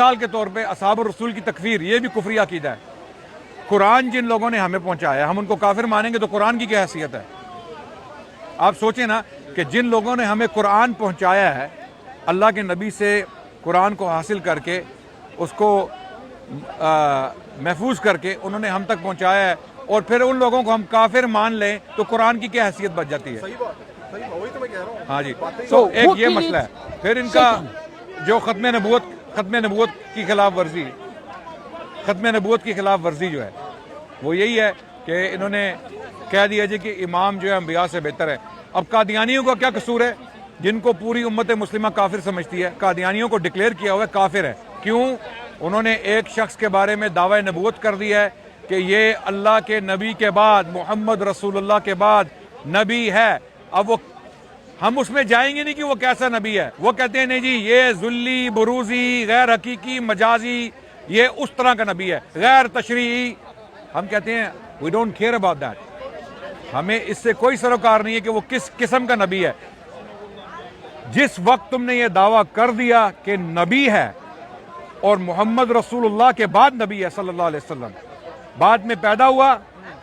مثال کے طور پہ اصحاب الرسول کی تکفیر، یہ بھی کفری عقیدہ ہے۔ قرآن جن لوگوں نے ہمیں پہنچایا ہم ان کو کافر مانیں گے تو قرآن کی کیا حیثیت ہے؟ آپ سوچیں نا کہ جن لوگوں نے ہمیں قرآن پہنچایا ہے، اللہ کے نبی سے قرآن کو حاصل کر کے اس کو محفوظ کر کے انہوں نے ہم تک پہنچایا ہے، اور پھر ان لوگوں کو ہم کافر مان لیں تو قرآن کی کیا حیثیت بچ جاتی ہے؟ صحیح بات ہے، صحیح بات، وہی تو میں کہہ رہا ہوں۔ ہاں جی، تو ایک یہ مسئلہ ہے۔ پھر ان کا جو ختم نبوت کی خلاف ورزی جو ہے وہ یہی ہے کہ انہوں نے کہہ دیا جی کہ امام جو ہے انبیاء سے بہتر ہے۔ اب قادیانیوں کا کیا قصور ہے جن کو پوری امت مسلمہ کافر سمجھتی ہے؟ قادیانیوں کو ڈکلیئر کیا ہوا ہے کافر ہے، کیوں؟ انہوں نے ایک شخص کے بارے میں دعوی نبوت کر دی ہے کہ یہ اللہ کے نبی کے بعد، محمد رسول اللہ کے بعد نبی ہے۔ اب وہ ہم اس میں جائیں گے نہیں کہ وہ کیسا نبی ہے، وہ کہتے ہیں نہیں جی یہ ذلی، بروزی، غیر حقیقی، مجازی، یہ اس طرح کا نبی ہے، غیر تشریعی۔ ہم کہتے ہیں we don't care about that، ہمیں اس سے کوئی سروکار نہیں ہے کہ وہ کس قسم کا نبی ہے۔ جس وقت تم نے یہ دعویٰ کر دیا کہ نبی ہے اور محمد رسول اللہ کے بعد نبی ہے صلی اللہ علیہ وسلم، بعد میں پیدا ہوا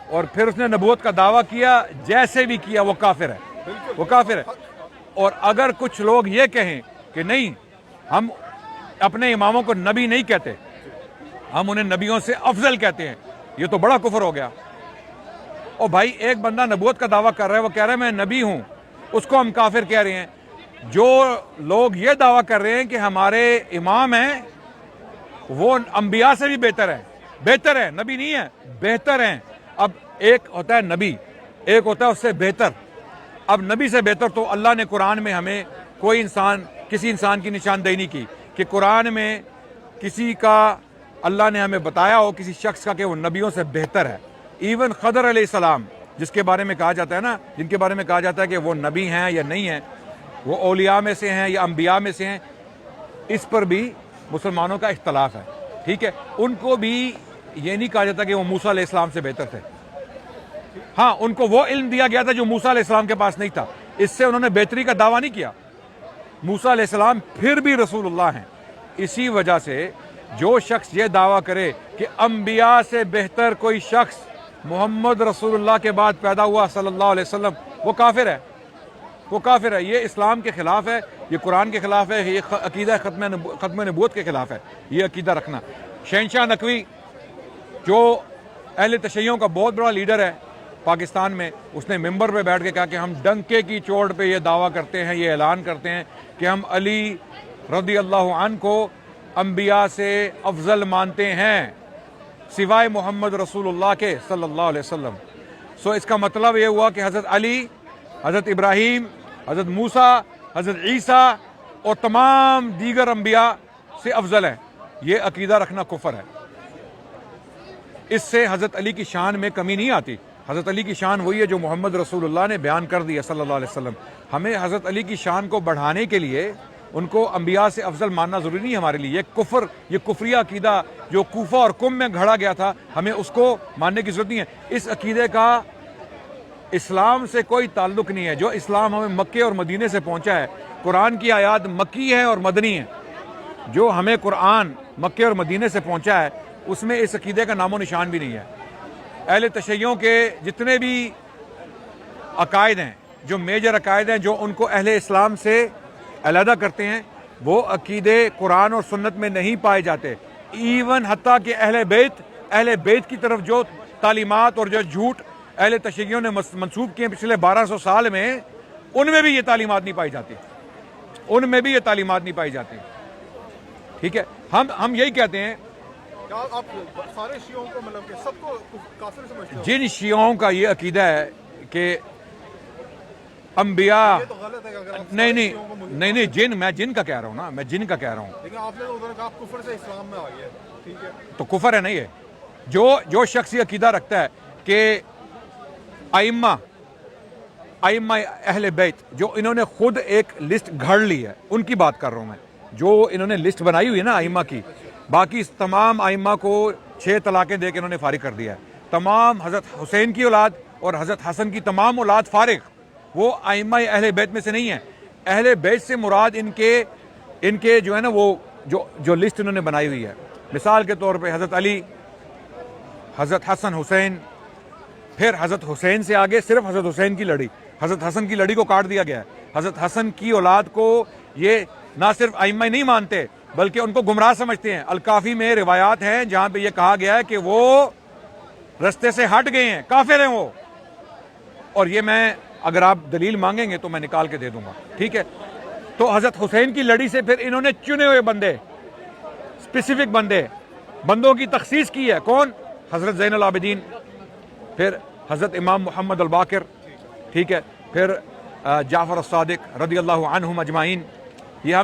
اور پھر اس نے نبوت کا دعویٰ کیا، جیسے بھی کیا وہ کافر ہے، وہ کافر ہے۔ اور اگر کچھ لوگ یہ کہیں کہ نہیں ہم اپنے اماموں کو نبی نہیں کہتے، ہم انہیں نبیوں سے افضل کہتے ہیں، یہ تو بڑا کفر ہو گیا۔ اور بھائی ایک بندہ نبوت کا دعویٰ کر رہا ہے، وہ کہہ رہا ہے میں نبی ہوں، اس کو ہم کافر کہہ رہے ہیں۔ جو لوگ یہ دعویٰ کر رہے ہیں کہ ہمارے امام ہیں وہ انبیاء سے بھی بہتر ہے، نبی نہیں ہے، بہتر ہیں۔ اب ایک ہوتا ہے نبی، ایک ہوتا ہے اس سے بہتر۔ اب نبی سے بہتر تو اللہ نے قرآن میں ہمیں کسی انسان کی نشاندہی نہیں کی کہ قرآن میں کسی کا اللہ نے ہمیں بتایا ہو کسی شخص کا کہ وہ نبیوں سے بہتر ہے۔ ایون خضر علیہ السلام جس کے بارے میں کہا جاتا ہے نا، جن کے بارے میں کہا جاتا ہے کہ وہ نبی ہیں یا نہیں ہیں، وہ اولیاء میں سے ہیں یا انبیاء میں سے ہیں، اس پر بھی مسلمانوں کا اختلاف ہے، ٹھیک ہے۔ ان کو بھی یہ نہیں کہا جاتا کہ وہ موسیٰ علیہ السلام سے بہتر تھے، ہاں ان کو وہ علم دیا گیا تھا جو موسیٰ علیہ السلام کے پاس نہیں تھا، اس سے انہوں نے بہتری کا دعویٰ نہیں کیا۔ موسیٰ علیہ السلام پھر بھی رسول اللہ ہیں۔ اسی وجہ سے جو شخص یہ دعویٰ کرے کہ انبیاء سے بہتر کوئی شخص محمد رسول اللہ کے بعد پیدا ہوا صلی اللہ علیہ وسلم، وہ کافر ہے، وہ کافر ہے۔ یہ اسلام کے خلاف ہے، یہ قرآن کے خلاف ہے، یہ عقیدہ ختم نبوت کے خلاف ہے، یہ عقیدہ رکھنا۔ شہنشاہ نقوی جو اہل تشیعوں کا بہت بڑا لیڈر ہے پاکستان میں، اس نے ممبر پہ بیٹھ کے کہا کہ ہم ڈنکے کی چوٹ پہ یہ دعویٰ کرتے ہیں، یہ اعلان کرتے ہیں کہ ہم علی رضی اللہ عنہ کو انبیاء سے افضل مانتے ہیں سوائے محمد رسول اللہ کے صلی اللہ علیہ وسلم۔ سو اس کا مطلب یہ ہوا کہ حضرت علی، حضرت ابراہیم، حضرت موسیٰ، حضرت عیسیٰ اور تمام دیگر انبیاء سے افضل ہیں۔ یہ عقیدہ رکھنا کفر ہے۔ اس سے حضرت علی کی شان میں کمی نہیں آتی۔ حضرت علی کی شان وہی ہے جو محمد رسول اللہ نے بیان کر دی ہے صلی اللہ علیہ وسلم۔ ہمیں حضرت علی کی شان کو بڑھانے کے لیے ان کو انبیاء سے افضل ماننا ضروری نہیں ہے ہمارے لیے۔ یہ کفریہ عقیدہ جو کوفہ اور قم میں گھڑا گیا تھا، ہمیں اس کو ماننے کی ضرورت نہیں ہے۔ اس عقیدے کا اسلام سے کوئی تعلق نہیں ہے۔ جو اسلام ہمیں مکے اور مدینے سے پہنچا ہے، قرآن کی آیات مکی ہیں اور مدنی ہیں، جو ہمیں قرآن مکے اور مدینے سے پہنچا ہے اس میں اس عقیدے کا نام و نشان بھی نہیں ہے۔ اہل تشیعوں کے جتنے بھی عقائد ہیں، جو میجر عقائد ہیں جو ان کو اہل اسلام سے علیحدہ کرتے ہیں، وہ عقیدے قرآن اور سنت میں نہیں پائے جاتے۔ ایون حتیٰ کہ اہل بیت کی طرف جو تعلیمات اور جو جھوٹ اہل تشیعوں نے منسوب کیے پچھلے 1200 سال میں، ان میں بھی یہ تعلیمات نہیں پائی جاتی، ان میں بھی یہ تعلیمات نہیں پائی جاتی، ٹھیک ہے۔ ہم یہی کہتے ہیں، آپ سارے شیعوں کو مطلب کہ سب کو کافر سمجھتے ہو؟ جن شیعوں کا یہ عقیدہ ہے کہ انبیاء، یہ تو غلط ہے کہ اگر آپ نہیں، میں جن کا کہہ رہا ہوں نا، میں جن کا کہہ رہا ہوں، لیکن آپ نے تو ادھر کہا کفر سے اسلام میں آ گیا، ٹھیک ہے، تو کفر ہے نہیں ہے۔ جو شخص یہ عقیدہ رکھتا ہے کہ ائمہ اہل بیت، جو انہوں نے خود ایک لسٹ گھڑ لی ہے، ان کی بات کر رہا ہوں میں، جو انہوں نے لسٹ بنائی ہوئی ہے نا ائمہ کی، باقی تمام ائمہ کو 6 طلاقیں دے کے انہوں نے فارغ کر دیا ہے۔ تمام حضرت حسین کی اولاد اور حضرت حسن کی تمام اولاد فارغ، وہ ائمہ اہل بیت میں سے نہیں ہیں۔ اہل بیت سے مراد ان کے جو ہے نا وہ جو لسٹ انہوں نے بنائی ہوئی ہے، مثال کے طور پہ حضرت علی، حضرت حسن حسین، پھر حضرت حسین سے آگے صرف حضرت حسین کی لڑی، حضرت حسن کی لڑی کو کاٹ دیا گیا ہے۔ حضرت حسن کی اولاد کو یہ نہ صرف ائمہ نہیں مانتے بلکہ ان کو گمراہ سمجھتے ہیں۔ الکافی میں روایات ہیں جہاں پہ یہ کہا گیا ہے کہ وہ رستے سے ہٹ گئے ہیں، کافر ہیں وہ، اور یہ میں اگر آپ دلیل مانگیں گے تو میں نکال کے دے دوں گا، ٹھیک ہے۔ تو حضرت حسین کی لڑی سے پھر انہوں نے چنے ہوئے بندے، اسپیسیفک بندوں کی تخصیص کی ہے۔ کون؟ حضرت زین العابدین، پھر حضرت امام محمد الباقر، ٹھیک ہے، پھر جعفر الصادق رضی اللہ عنہم اجمعین۔ یہ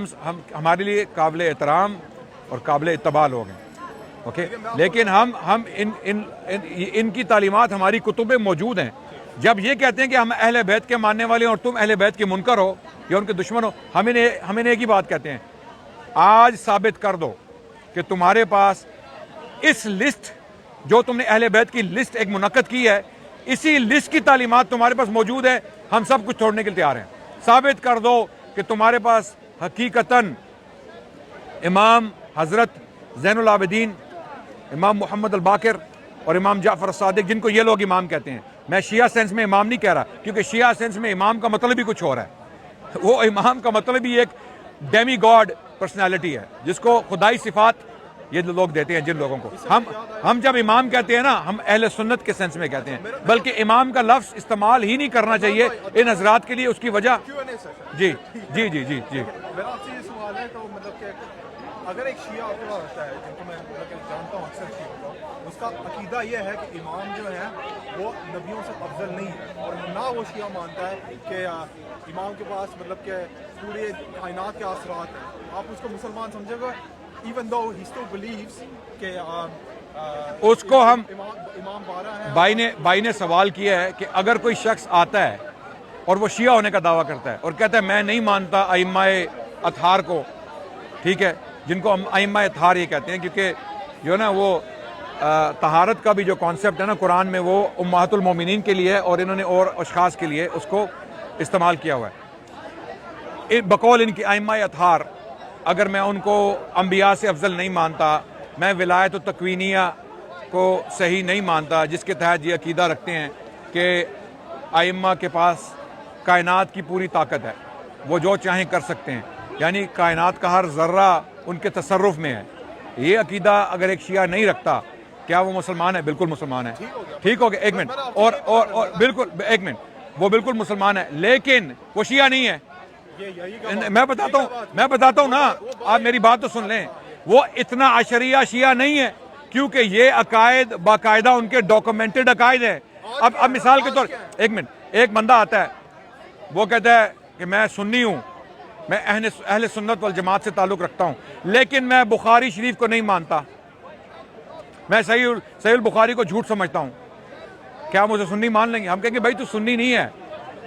ہمارے لیے قابل احترام اور قابل اتباع لوگ ہیں، اوکے، لیکن ہم ان کی تعلیمات ہماری کتب میں موجود ہیں۔ جب یہ کہتے ہیں کہ ہم اہل بیت کے ماننے والے ہیں اور تم اہل بیت کے منکر ہو یا ان کے دشمن ہو، ہمیں ایک ہی بات کہتے ہیں، آج ثابت کر دو کہ تمہارے پاس اس لسٹ، جو تم نے اہل بیت کی لسٹ ایک منعقد کی ہے، اسی لسٹ کی تعلیمات تمہارے پاس موجود ہے، ہم سب کچھ چھوڑنے کے لیے تیار ہیں۔ ثابت کر دو کہ تمہارے پاس حقیقتاً امام حضرت زین العابدین، امام محمد الباقر اور امام جعفر الصادق، جن کو یہ لوگ امام کہتے ہیں، میں شیعہ سینس میں امام نہیں کہہ رہا، کیونکہ شیعہ سینس میں امام کا مطلب ہی کچھ اور ہے، وہ امام کا مطلب ہی ایک ڈیمی گاڈ پرسنالٹی ہے جس کو خدائی صفات یہ لوگ دیتے ہیں جن لوگوں کو۔ ہم جب امام کہتے ہیں نا، ہم اہل سنت کے سینس میں کہتے ہیں، بلکہ امام کا لفظ استعمال ہی نہیں کرنا چاہیے ان حضرات کے لیے، اس کی وجہ جی جی جی جی جی میرا آپ سے یہ سوال ہے، تو مطلب کہ اگر ایک شیعہ آپ کے پاس آتا ہے، جن کو میں مطلب کہ جانتا ہوں اکثر شیعہ کو، اس کا عقیدہ یہ ہے کہ امام جو ہے وہ نبیوں سے افضل نہیں ہے، اور نہ وہ شیعہ مانتا ہے کہ امام کے پاس مطلب کہ پورے کائنات کے اثرات ہیں، آپ اس کو مسلمان سمجھے گا even though he still believes کہ اس کو ہم امام 12 ہے؟ بھائی نے سوال کیا ہے کہ اگر کوئی شخص آتا ہے اور وہ شیعہ ہونے کا دعویٰ کرتا ہے اور کہتا ہے میں نہیں مانتا ائمہ اطہار کو، ٹھیک ہے، جن کو ہم ائمہ اطہار یہ کہتے ہیں، کیونکہ جو ہے نا وہ طہارت کا بھی جو کانسیپٹ ہے نا قرآن میں، وہ امہات المومنین کے لیے ہے اور انہوں نے اور اشخاص کے لیے اس کو استعمال کیا ہوا ہے۔ بقول ان کی ائمہ اطہار، اگر میں ان کو انبیاء سے افضل نہیں مانتا، میں ولایت و تکوینیہ کو صحیح نہیں مانتا، جس کے تحت یہ عقیدہ رکھتے ہیں کہ ائمہ کے پاس کائنات کی پوری طاقت ہے، وہ جو چاہیں کر سکتے ہیں، یعنی کائنات کا ہر ذرہ ان کے تصرف میں ہے، یہ عقیدہ اگر ایک شیعہ نہیں رکھتا، کیا وہ مسلمان ہے؟ بالکل مسلمان ہے، ٹھیک ہو گیا، ایک منٹ، اور بالکل ایک منٹ، وہ بالکل مسلمان ہے، لیکن وہ شیعہ نہیں ہے۔ میں بتاتا ہوں نا، آپ میری بات تو سن لیں، وہ اتنا عشریہ شیعہ نہیں ہے، کیونکہ یہ عقائد باقاعدہ ان کے ڈاکومنٹڈ عقائد ہیں۔ اب مثال کے طور، ایک منٹ، ایک بندہ آتا ہے، وہ کہتا ہے کہ میں سنی ہوں، میں اہل سنت والجماعت سے تعلق رکھتا ہوں، لیکن میں بخاری شریف کو نہیں مانتا، میں صحیح البخاری کو جھوٹ سمجھتا ہوں، کیا مجھے سنی مان لیں گے؟ ہم کہیں گے بھائی تو سنی نہیں ہے،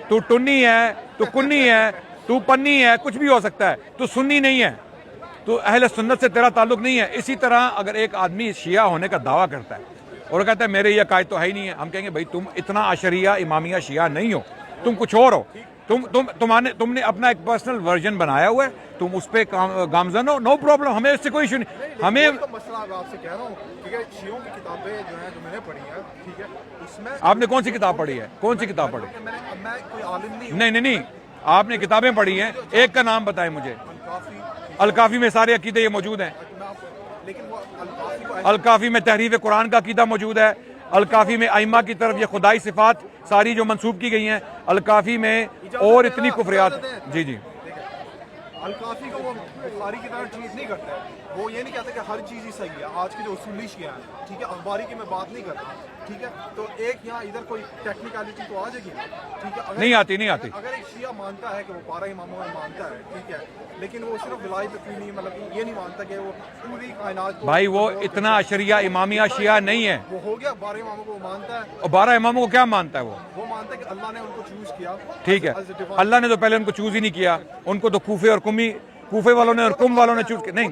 تو ٹنی ہے، تو کنی ہے، تو پنی ہے، کچھ بھی ہو سکتا ہے، تو سنی نہیں ہے، تو اہل سنت سے تیرا تعلق نہیں ہے۔ اسی طرح اگر ایک آدمی شیعہ ہونے کا دعویٰ کرتا ہے اور کہتا ہے میرے یہ عقائد تو ہے ہی نہیں ہے، ہم کہیں گے بھائی تم اتنا عشریہ امامیہ شیعہ نہیں ہو، تم کچھ اور ہو، تم نے اپنا ایک پرسنل ورژن بنایا ہوا ہے، تم اس پہ گامزن ہو، نو پرابلم، ہمیں اس سے کوئی ایشو نہیں۔ ہمیں مسئلہ آپ سے کہہ رہا ہوں، ٹھیک ہے، شیعوں کی کتابیں جو ہیں جو میں نے پڑھی ہیں، ٹھیک ہے، اس میں آپ نے کون سی کتاب پڑھی ہے؟ کون سی کتاب پڑھی؟ میں کوئی عالم نہیں ہوں، نہیں، آپ نے کتابیں پڑھی ہیں، ایک کا نام بتائیں مجھے۔ الکافی میں سارے عقیدے یہ موجود ہیں، لیکن وہ الکافی کو الکافی میں تحریف قرآن کا عقیدہ موجود ہے، الکافی میں ائمہ کی طرف یہ خدائی صفات ساری جو منسوب کی گئی ہیں، الکافی میں اور اتنی کفریات، جی جی، الکافی کو وہ بخاری کی طرح ٹریٹ نہیں کرتا ہے، وہ یہ نہیں کہتا کہ ہر چیز ہی صحیح ہے، آج کے جو اصولی شیعہ ہیں، ٹھیک ہے، اخباری کی میں بات نہیں کرتا، ٹھیک ہے، تو ایک یہاں ادھر کوئی ٹیکنیکلٹی تو آ جائے گی، ٹھیک ہے، نہیں آتی۔ اگر ایک شیعہ مانتا ہے کہ وہ 12 اماموں میں مانتا ہے، ٹھیک ہے، لیکن وہ صرف ولایت تکوینی مطلب یہ نہیں مانتا کہ وہ پوری کائنات کو، بھائی وہ اتنا عشریہ امامیہ شیعہ نہیں ہے، وہ ہو گیا 12 اماموں کو وہ مانتا ہے، اور 12 اماموں کو کیا مانتا ہے وہ مانتا ہے کہ اللہ نے ان کو چوز کیا، ٹھیک ہے، اللہ نے تو پہلے ان کو چوز ہی نہیں کیا، ان کو تو کوفے والوں نے اور کم والوں نے چوز کیا، نہیں،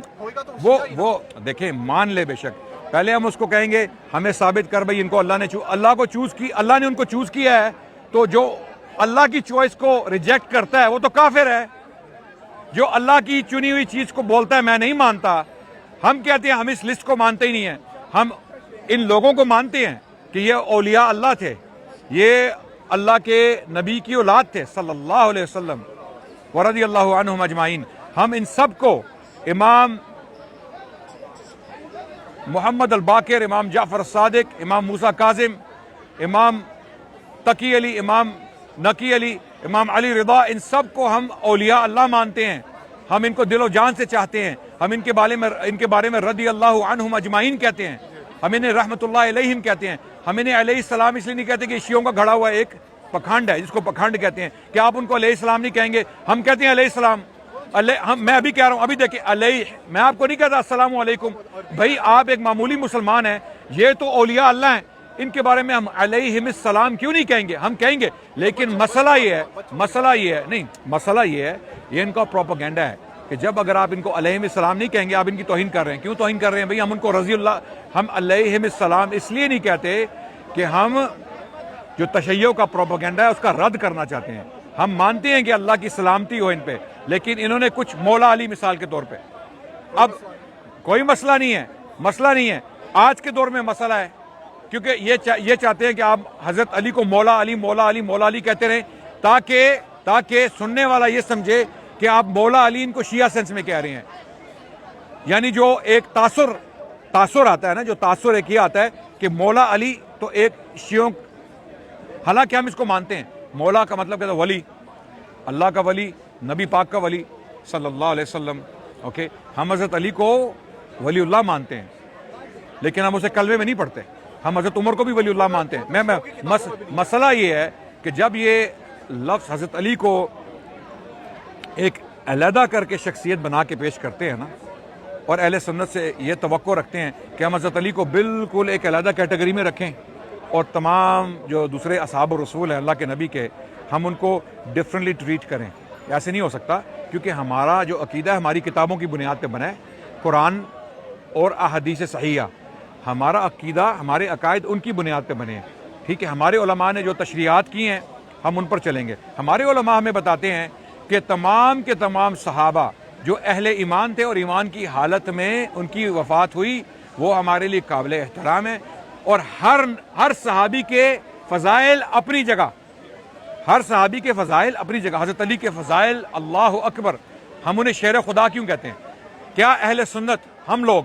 وہ دیکھیں مان لے بے شک، پہلے ہم اس کو کہیں گے ہمیں ثابت کر بھائی ان کو اللہ کو چوز کی، اللہ نے ان کو چوز کیا ہے، تو جو اللہ کی چوائس کو ریجیکٹ کرتا ہے وہ تو کافر ہے، جو اللہ کی چنی ہوئی چیز کو بولتا ہے میں نہیں مانتا، ہم کہتے ہیں ہم اس لسٹ کو مانتے ہی نہیں ہیں، ہم ان لوگوں کو مانتے ہیں کہ یہ اولیاء اللہ تھے، یہ اللہ کے نبی کی اولاد تھے صلی اللہ علیہ وسلم ورضی اللہ عنہم اجمعین. ہم ان سب کو امام محمد الباقر، امام جعفر الصادق، امام موسیٰ کاظم، امام تقی علی، امام نقی علی، امام علی رضا، ان سب کو ہم اولیاء اللہ مانتے ہیں. ہم ان کو دل و جان سے چاہتے ہیں. ہم ان کے بارے میں رضی اللہ عنہم اجمعین کہتے ہیں. ہم انہیں رحمت اللہ علیہم کہتے ہیں. ہم انہیں علیہ السلام اس لیے نہیں کہتے کہ شیعوں کا گھڑا ہوا ایک پکھنڈ ہے جس کو پکھنڈ کہتے ہیں. کیا آپ ان کو علیہ السلام نہیں کہیں گے؟ ہم کہتے ہیں علیہ السلام. میں ابھی کہہ رہا ہوں، ابھی دیکھیں علیہ، میں آپ کو نہیں کہتا السلام علیکم. بھائی آپ ایک معمولی مسلمان ہیں، یہ تو اولیاء اللہ ہیں، ان کے بارے میں ہم علیہم السلام کیوں نہیں کہیں گے؟ ہم کہیں گے. لیکن مسئلہ یہ ہے یہ ان کا پروپیگنڈا ہے کہ جب اگر آپ ان کو علیہم السلام نہیں کہیں گے آپ ان کی توہین کر رہے ہیں. کیوں توہین کر رہے ہیں بھئی؟ ہم ان کو رضی اللہ، ہم علیہم السلام اس لیے نہیں کہتے کہ ہم جو تشیع کا پروپیگنڈا ہے اس کا رد کرنا چاہتے ہیں. ہم مانتے ہیں کہ اللہ کی سلامتی ہو ان پہ، لیکن انہوں نے کچھ مولا علی مثال کے طور پہ. اب کوئی مسئلہ نہیں ہے آج کے دور میں مسئلہ ہے، کیونکہ یہ چاہتے ہیں کہ آپ حضرت علی کو مولا علی مولا علی مولا علی کہتے رہیں تاکہ سننے والا یہ سمجھے کہ آپ مولا علی ان کو شیعہ سینس میں کہہ رہے ہیں. یعنی جو ایک تاثر آتا ہے نا، جو تاثر ایک یہ آتا ہے کہ مولا علی تو ایک شیعوں، حالانکہ ہم اس کو مانتے ہیں. مولا کا مطلب کہتا ہے ولی، اللہ کا ولی، نبی پاک کا ولی صلی اللہ علیہ وسلم. اوکے، ہم حضرت علی کو ولی اللہ مانتے ہیں، لیکن ہم اسے کلمے میں نہیں پڑھتے. ہم حضرت عمر کو بھی ولی اللہ مانتے ہیں. مسئلہ یہ ہے کہ جب یہ لفظ حضرت علی کو ایک علیحدہ کر کے شخصیت بنا کے پیش کرتے ہیں نا، اور اہل سنت سے یہ توقع رکھتے ہیں کہ ہم حضرت علی کو بالکل ایک علیحدہ کیٹیگری میں رکھیں اور تمام جو دوسرے اصحاب و رسول ہیں اللہ کے نبی کے، ہم ان کو ڈفرینٹلی ٹریٹ کریں. ایسے نہیں ہو سکتا، کیونکہ ہمارا جو عقیدہ ہے ہماری کتابوں کی بنیاد پہ بنا ہے، قرآن اور احادیث صحیحہ. ہمارا عقیدہ، ہمارے عقائد ان کی بنیاد پہ بنے ہیں. ٹھیک ہے، ہمارے علماء نے جو تشریعات کی ہیں ہم ان پر چلیں گے. ہمارے علماء ہمیں بتاتے ہیں کہ تمام کے تمام صحابہ جو اہل ایمان تھے اور ایمان کی حالت میں ان کی وفات ہوئی، وہ ہمارے لیے قابل احترام ہے. اور ہر صحابی کے فضائل اپنی جگہ، حضرت علی کے فضائل اللہ اکبر. ہم انہیں شیر خدا کیوں کہتے ہیں؟ کیا اہل سنت ہم لوگ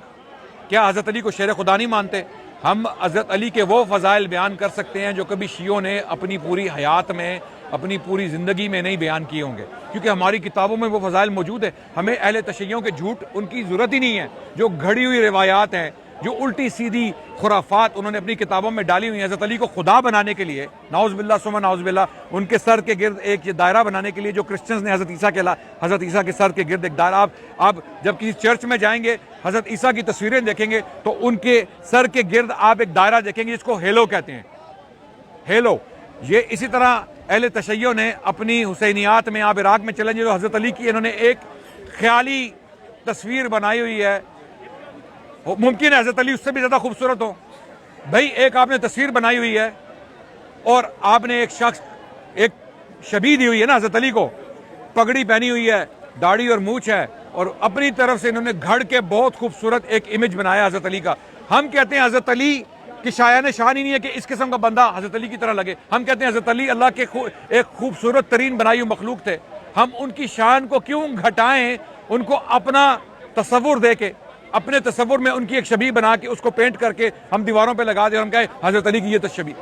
کیا حضرت علی کو شیر خدا نہیں مانتے؟ ہم حضرت علی کے وہ فضائل بیان کر سکتے ہیں جو کبھی شیعوں نے اپنی پوری حیات میں، اپنی پوری زندگی میں نہیں بیان کیے ہوں گے، کیونکہ ہماری کتابوں میں وہ فضائل موجود ہے. ہمیں اہل تشیعوں کے جھوٹ ان کی ضرورت ہی نہیں ہے. جو گھڑی ہوئی روایات ہیں، جو الٹی سیدھی خرافات انہوں نے اپنی کتابوں میں ڈالی ہوئی ہیں حضرت علی کو خدا بنانے کے لیے، نعوذ باللہ ثم نعوذ باللہ، ان کے سر کے گرد ایک دائرہ بنانے کے لیے، جو کرسچنز نے حضرت عیسیٰ کے سر کے گرد ایک دائرہ. آپ جب کسی چرچ میں جائیں گے حضرت عیسیٰ کی تصویریں دیکھیں گے تو ان کے سر کے گرد آپ ایک دائرہ دیکھیں گے جس کو ہیلو کہتے ہیں. ہیلو. یہ اسی طرح اہل تشیع نے اپنی حسینیات میں، آپ عراق میں چلیں گے جو حضرت علی کی انہوں نے ایک خیالی تصویر بنائی ہوئی ہے. ممکن ہے حضرت علی اس سے بھی زیادہ خوبصورت ہو. بھائی ایک آپ نے تصویر بنائی ہوئی ہے اور آپ نے ایک شخص، ایک شبیہ دی ہوئی ہے نا حضرت علی کو، پگڑی پہنی ہوئی ہے، داڑھی اور مونچھ ہے، اور اپنی طرف سے انہوں نے گھڑ کے بہت خوبصورت ایک امیج بنایا حضرت علی کا. ہم کہتے ہیں حضرت علی کی شایان شان ہی نہیں ہے کہ اس قسم کا بندہ حضرت علی کی طرح لگے. ہم کہتے ہیں حضرت علی اللہ کے ایک خوبصورت ترین بنائی ہوئی مخلوق تھے. ہم ان کی شان کو کیوں گھٹائیں؟ ان کو اپنا تصور دے کے، اپنے تصور میں ان کی ایک شبیہ بنا کے اس کو پینٹ کر کے ہم دیواروں پہ لگا دیں اور ہم کہیں حضرت علی کی یہ تشبیہ.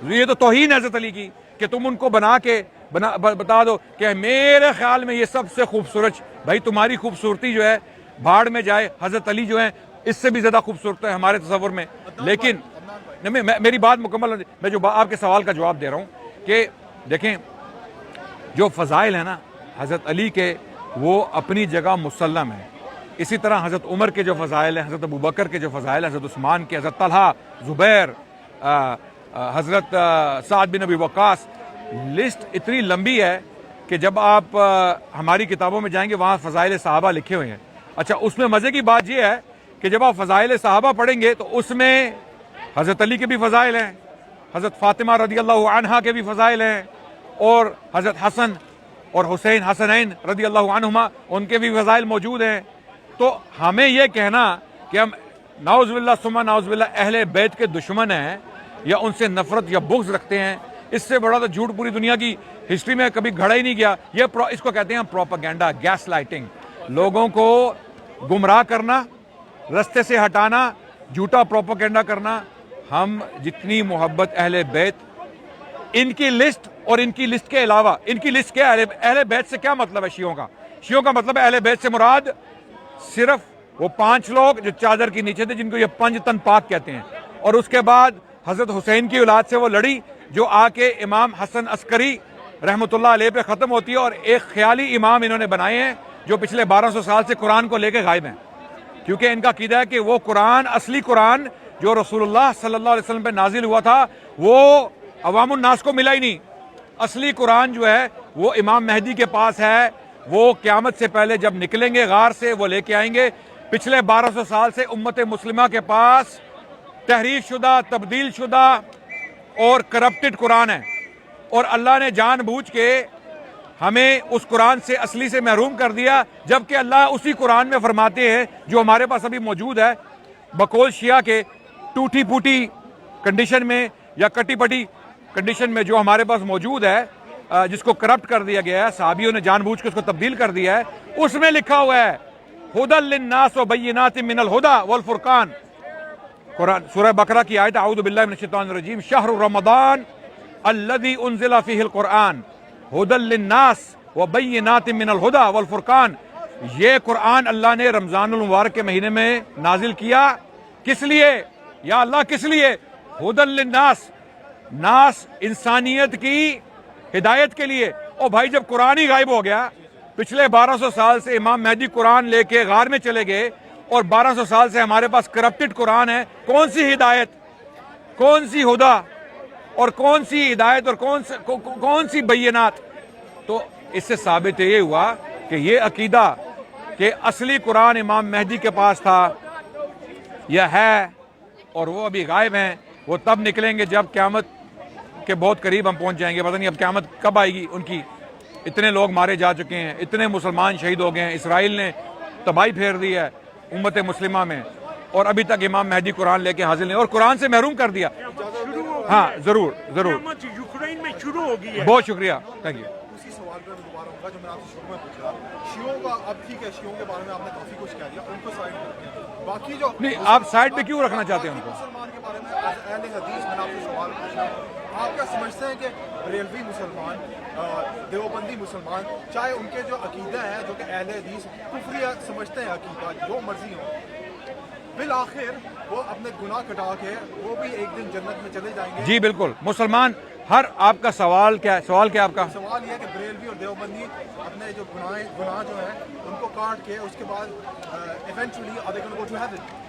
یہ تو توہین ہے حضرت علی کی کہ تم ان کو بنا کے بتا دو کہ میرے خیال میں یہ سب سے خوبصورت. بھائی تمہاری خوبصورتی جو ہے بھاڑ میں جائے، حضرت علی جو ہیں اس سے بھی زیادہ خوبصورت ہے ہمارے تصور میں. لیکن میری بات مکمل، میں جو آپ کے سوال کا جواب دے رہا ہوں کہ دیکھیں جو فضائل ہیں نا حضرت علی کے، وہ اپنی جگہ مسلم ہیں. اسی طرح حضرت عمر کے جو فضائل ہیں، حضرت ابوبکر کے جو فضائل ہیں، حضرت عثمان کے، حضرت طلحہ، زبیر، حضرت سعد بن ابی وقاص، لسٹ اتنی لمبی ہے کہ جب آپ ہماری کتابوں میں جائیں گے وہاں فضائل صحابہ لکھے ہوئے ہیں. اچھا، اس میں مزے کی بات یہ ہے کہ جب آپ فضائل صحابہ پڑھیں گے تو اس میں حضرت علی کے بھی فضائل ہیں، حضرت فاطمہ رضی اللہ عنہا کے بھی فضائل ہیں، اور حضرت حسن اور حسین حسنین رضی اللہ عنہما ان کے بھی فضائل موجود ہیں. تو ہمیں یہ کہنا کہ ہم نعوذ باللہ ثم نعوذ باللہ اہل بیت کے دشمن ہیں یا ان سے نفرت یا بغض رکھتے ہیں، اس سے بڑا تو جھوٹ پوری دنیا کی ہسٹری میں کبھی گھڑا ہی نہیں گیا. اس کو کہتے ہیں پروپیگنڈا، گیس لائٹنگ، لوگوں کو گمراہ کرنا، رستے سے ہٹانا، جھوٹا پروپیگنڈا کرنا. ہم جتنی محبت اہل بیت، ان کی لسٹ اور ان کی لسٹ کے علاوہ، ان کی لسٹ کیا ہے؟ اہل بیت سے کیا مطلب ہے شیعوں کا؟ شیعوں کا مطلب ہے اہل بیت سے مراد صرف وہ 5 لوگ جو چادر کے نیچے تھے، جن کو یہ 5 تن پاک کہتے ہیں. اور اس کے بعد حضرت حسین کی اولاد سے وہ لڑی جو آ کے امام حسن عسکری رحمۃ اللہ علیہ پہ ختم ہوتی ہے، اور ایک خیالی امام انہوں نے بنائے ہیں جو پچھلے 1200 سال سے قرآن کو لے کے غائب ہیں. کیونکہ ان کا عقیدہ ہے کہ وہ قرآن، اصلی قرآن جو رسول اللہ صلی اللہ علیہ وسلم پہ نازل ہوا تھا، وہ عوام الناس کو ملا ہی نہیں. اصلی قرآن جو ہے وہ امام مہدی کے پاس ہے، وہ قیامت سے پہلے جب نکلیں گے غار سے وہ لے کے آئیں گے. پچھلے 1200 سال سے امت مسلمہ کے پاس تحریف شدہ، تبدیل شدہ اور کرپٹڈ قرآن ہے، اور اللہ نے جان بوجھ کے ہمیں اس قرآن سے اصلی سے محروم کر دیا. جبکہ اللہ اسی قرآن میں فرماتے ہیں جو ہمارے پاس ابھی موجود ہے، بقول شیعہ کے ٹوٹی پھوٹی کنڈیشن میں یا کٹی پٹی کنڈیشن میں جو ہمارے پاس موجود ہے، جس کو کرپٹ کر دیا گیا ہے، صحابیوں نے جان بوجھ کے اس کو تبدیل کر دیا ہے. اس میں لکھا ہوا ہے ہدی للناس وبینات من الہدی والفرقان. قرآن سورہ بقرہ کی آیت، اعوذ باللہ من الشیطان الرجیم، شہر رمضان الذی انزل فیہ القرآن ہدی للناس وبینات من الہدی والفرقان. یہ قرآن اللہ نے رمضان المبارک کے مہینے میں نازل کیا. کس لیے یا اللہ؟ کس لیے؟ ہدی للناس، ناس انسانیت کی ہدایت کے لیے. اور بھائی جب قرآن ہی غائب ہو گیا، پچھلے 1200 سال سے امام مہدی قرآن لے کے غار میں چلے گئے، اور 1200 سال سے ہمارے پاس کرپٹڈ قرآن ہے، کون سی ہدایت، کون سی ہدا، اور کون سی ہدایت، اور کون سی بینات؟ تو اس سے ثابت یہ ہوا کہ یہ عقیدہ کہ اصلی قرآن امام مہدی کے پاس تھا یا ہے، اور وہ ابھی غائب ہیں. وہ تب نکلیں گے جب قیامت کے بہت قریب ہم پہنچ جائیں گے. پتہ نہیں اب قیامت کب آئے گی ان کی. اتنے لوگ مارے جا چکے ہیں، اتنے مسلمان شہید ہو گئے ہیں، اسرائیل نے تباہی پھیر دی ہے امت مسلمہ میں، اور ابھی تک امام مہدی قرآن لے کے حاضر نہیں، اور قرآن سے محروم کر دیا. ہاں ضرور ضرور، یوکرین میں شروع ہو گئی ہے. بہت شکریہ، تھینک یو. اسی سوال پہ میں دوبارہ آؤں گا جو میں نے آپ سے شروع میں پوچھا. شیعوں کا اب ٹھیک ہے، شیعوں کے بارے میں آپ نے کافی کچھ کہہ دیا، ان کو سائڈ کر دیا. باقی جو نہیں، آپ سائڈ پہ کیوں رکھنا چاہتے ہیں ان کو؟ مسلمان کے بارے میں اہل حدیث میں نے آپ سے سوال پوچھا. آپ کیا سمجھتے ہیں کہ بریلوی مسلمان، دیوبندی مسلمان، چاہے ان کے جو عقیدہ ہے جو کہ اہل حدیث کفری سمجھتے ہیں عقیدہ، جو مرضی ہو، بالآخر وہ اپنے گناہ کٹا کے وہ بھی ایک دن جنت میں چلے جائیں گے؟ جی بالکل. مسلمان ہر، آپ کا سوال کیا ہے؟ سوال کیا آپ کا؟ سوال یہ ہے کہ بریلوی اور دیوبندی اپنے جو گناہ جو ہیں ان کو کاٹ کے اس کے بعد eventually are they gonna go to heaven?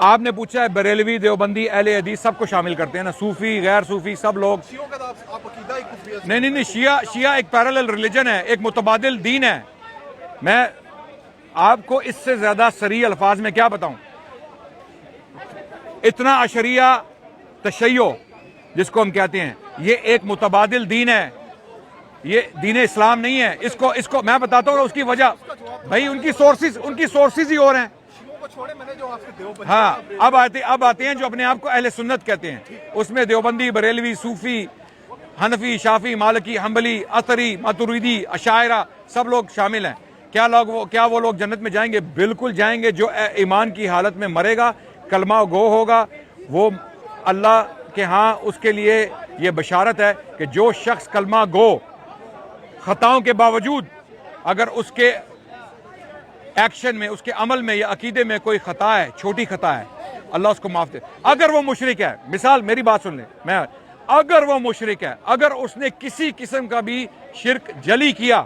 آپ نے پوچھا ہے بریلوی، دیوبندی، اہل حدیث سب کو شامل کرتے ہیں نا، صوفی، غیر صوفی، سب لوگ. شیعوں کا تو آپ عقیدہ ہی کفری ہے. نہیں، شیعہ ایک پیرالل ریلیجن ہے، ایک متبادل دین ہے. میں آپ کو اس سے زیادہ صریح الفاظ میں کیا بتاؤں؟ اتنا اشریہ تشیع جس کو ہم کہتے ہیں، یہ ایک متبادل دین ہے، یہ دین اسلام نہیں ہے. اس کو میں بتاتا ہوں اس کی وجہ. بھائی ان کی سورسز ہی اور ہیں. ہاں، اب آتے ہیں جو اپنے آپ کو اہل سنت کہتے ہیں. اس میں دیوبندی، بریلوی، صوفی، حنفی، شافی، مالکی، حنبلی، اثری، ماتریدی، اشاعرہ سب لوگ شامل ہیں. کیا وہ لوگ جنت میں جائیں گے؟ بالکل جائیں گے. جو ایمان کی حالت میں مرے گا، کلمہ گو ہوگا، وہ اللہ کے ہاں اس کے لیے یہ بشارت ہے کہ جو شخص کلمہ گو خطاؤں کے باوجود اگر اس کے ایکشن میں، اس کے عمل میں یا عقیدے میں کوئی خطا ہے، چھوٹی خطا ہے، اللہ اس کو معاف دے. اگر وہ مشرک ہے، مثال میری بات سن لیں، اگر وہ مشرک ہے، اگر اس نے کسی قسم کا بھی شرک جلی کیا،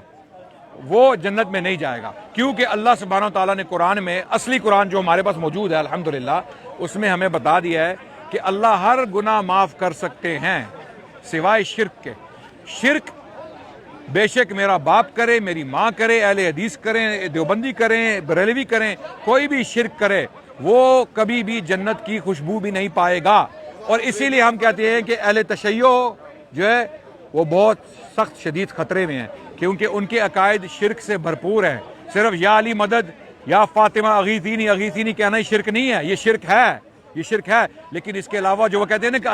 وہ جنت میں نہیں جائے گا. کیونکہ اللہ سبحانہ و تعالیٰ نے قرآن میں، اصلی قرآن جو ہمارے پاس موجود ہے الحمدللہ، اس میں ہمیں بتا دیا ہے کہ اللہ ہر گناہ معاف کر سکتے ہیں سوائے شرک کے. شرک بے شک میرا باپ کرے، میری ماں کرے، اہل حدیث کریں، دیوبندی کریں، بریلوی کریں، کوئی بھی شرک کرے، وہ کبھی بھی جنت کی خوشبو بھی نہیں پائے گا. اور اسی لیے ہم کہتے ہیں کہ اہل تشیع جو ہے وہ بہت سخت شدید خطرے میں ہیں، کیونکہ ان کے عقائد شرک سے بھرپور ہیں. صرف یا علی مدد یا فاطمہ اغیثینی کہنا ہی شرک نہیں ہے، یہ شرک ہے. لیکن اس کے علاوہ جو وہ کہتے ہیں نا کہ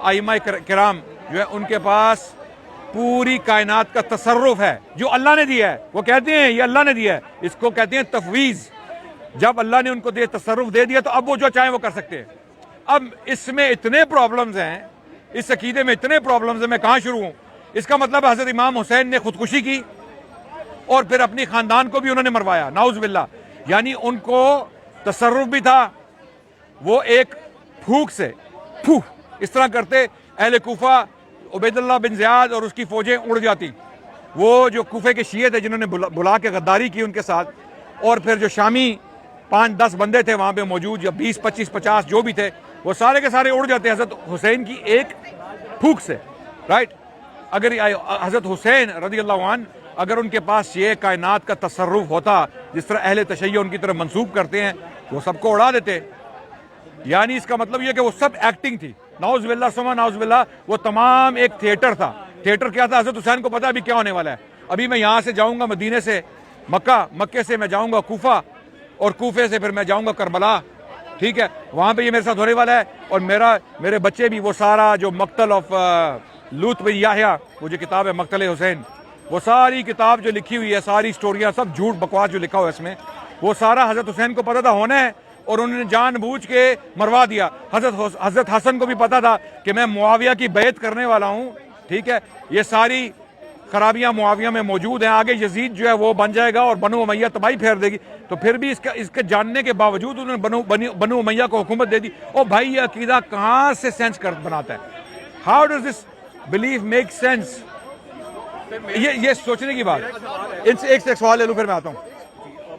ائمہ کرام جو ہے ان کے پاس پوری کائنات کا تصرف ہے جو اللہ نے دیا ہے. وہ کہتے ہیں یہ اللہ نے دیا ہے، اس کو کہتے ہیں تفویض. جب اللہ نے ان کو تصرف دے دیا تو اب وہ جو چاہیں وہ کر سکتے ہیں. اب اس میں اتنے پرابلمز ہیں، اس عقیدے میں اتنے پرابلمز ہیں، میں کہاں شروع ہوں. اس کا مطلب حضرت امام حسین نے خودکشی کی اور پھر اپنی خاندان کو بھی انہوں نے مروایا، نعوذ باللہ. یعنی ان کو تصرف بھی تھا، وہ ایک پھوک سے اس طرح کرتے اہل کوفہ عبید اللہ بن زیاد اور اس کی فوجیں اڑ جاتی. وہ جو کوفے کے شیعہ تھے جنہوں نے بلا کے غداری کی ان کے ساتھ، اور پھر جو شامی 5-10 بندے تھے وہاں پہ موجود، یا 20 25 50 جو بھی تھے، وہ سارے کے سارے اڑ جاتے حضرت حسین کی ایک پھوک سے. رائٹ. اگر حضرت حسین رضی اللہ عنہ اگر ان کے پاس یہ کائنات کا تصرف ہوتا جس طرح اہل تشیع ان کی طرف منسوب کرتے ہیں، وہ سب کو اڑا دیتے. یعنی اس کا مطلب یہ کہ وہ سب ایکٹنگ تھی. نعوذ باللہ ثم نعوذ باللہ. وہ تمام ایک تھیٹر تھا. تھیٹر کیا تھا؟ حضرت حسین کو پتا ابھی کیا ہونے والا ہے. ابھی میں یہاں سے جاؤں گا مدینے سے مکہ، مکے سے میں جاؤں گا کوفہ، اور کوفے سے پھر میں جاؤں گا کربلا. ٹھیک ہے، وہاں پہ یہ میرے ساتھ ہونے والا ہے. اور میرے بچے بھی وہ سارا جو مقتل آف لوط بن یحییٰ، وہ جو کتاب ہے مقتل حسین، وہ ساری کتاب جو لکھی ہوئی ہے، ساری سٹوریاں، سب جھوٹ بکواس جو لکھا ہوا ہے اس میں، وہ سارا حضرت حسین کو پتا تھا ہونا ہے اور انہوں نے جان بوجھ کے مروا دیا. حضرت حسن کو بھی پتا تھا کہ میں معاویہ کی بیعت کرنے والا ہوں. ٹھیک ہے، یہ ساری خرابیاں معاویہ میں موجود ہیں. آگے یزید جو ہے وہ بن جائے گا اور بنو امیہ تباہی پھیر دے گی. تو پھر بھی اس کے جاننے کے باوجود انہوں نے بنو امیہ کو حکومت دے دی. اور بھائی یہ عقیدہ کہاں سے سینس بناتا ہے؟ How does this belief make sense? یہ سوچنے کی بات. ان سے ایک سوال لے لوں پھر میں آتا ہوں.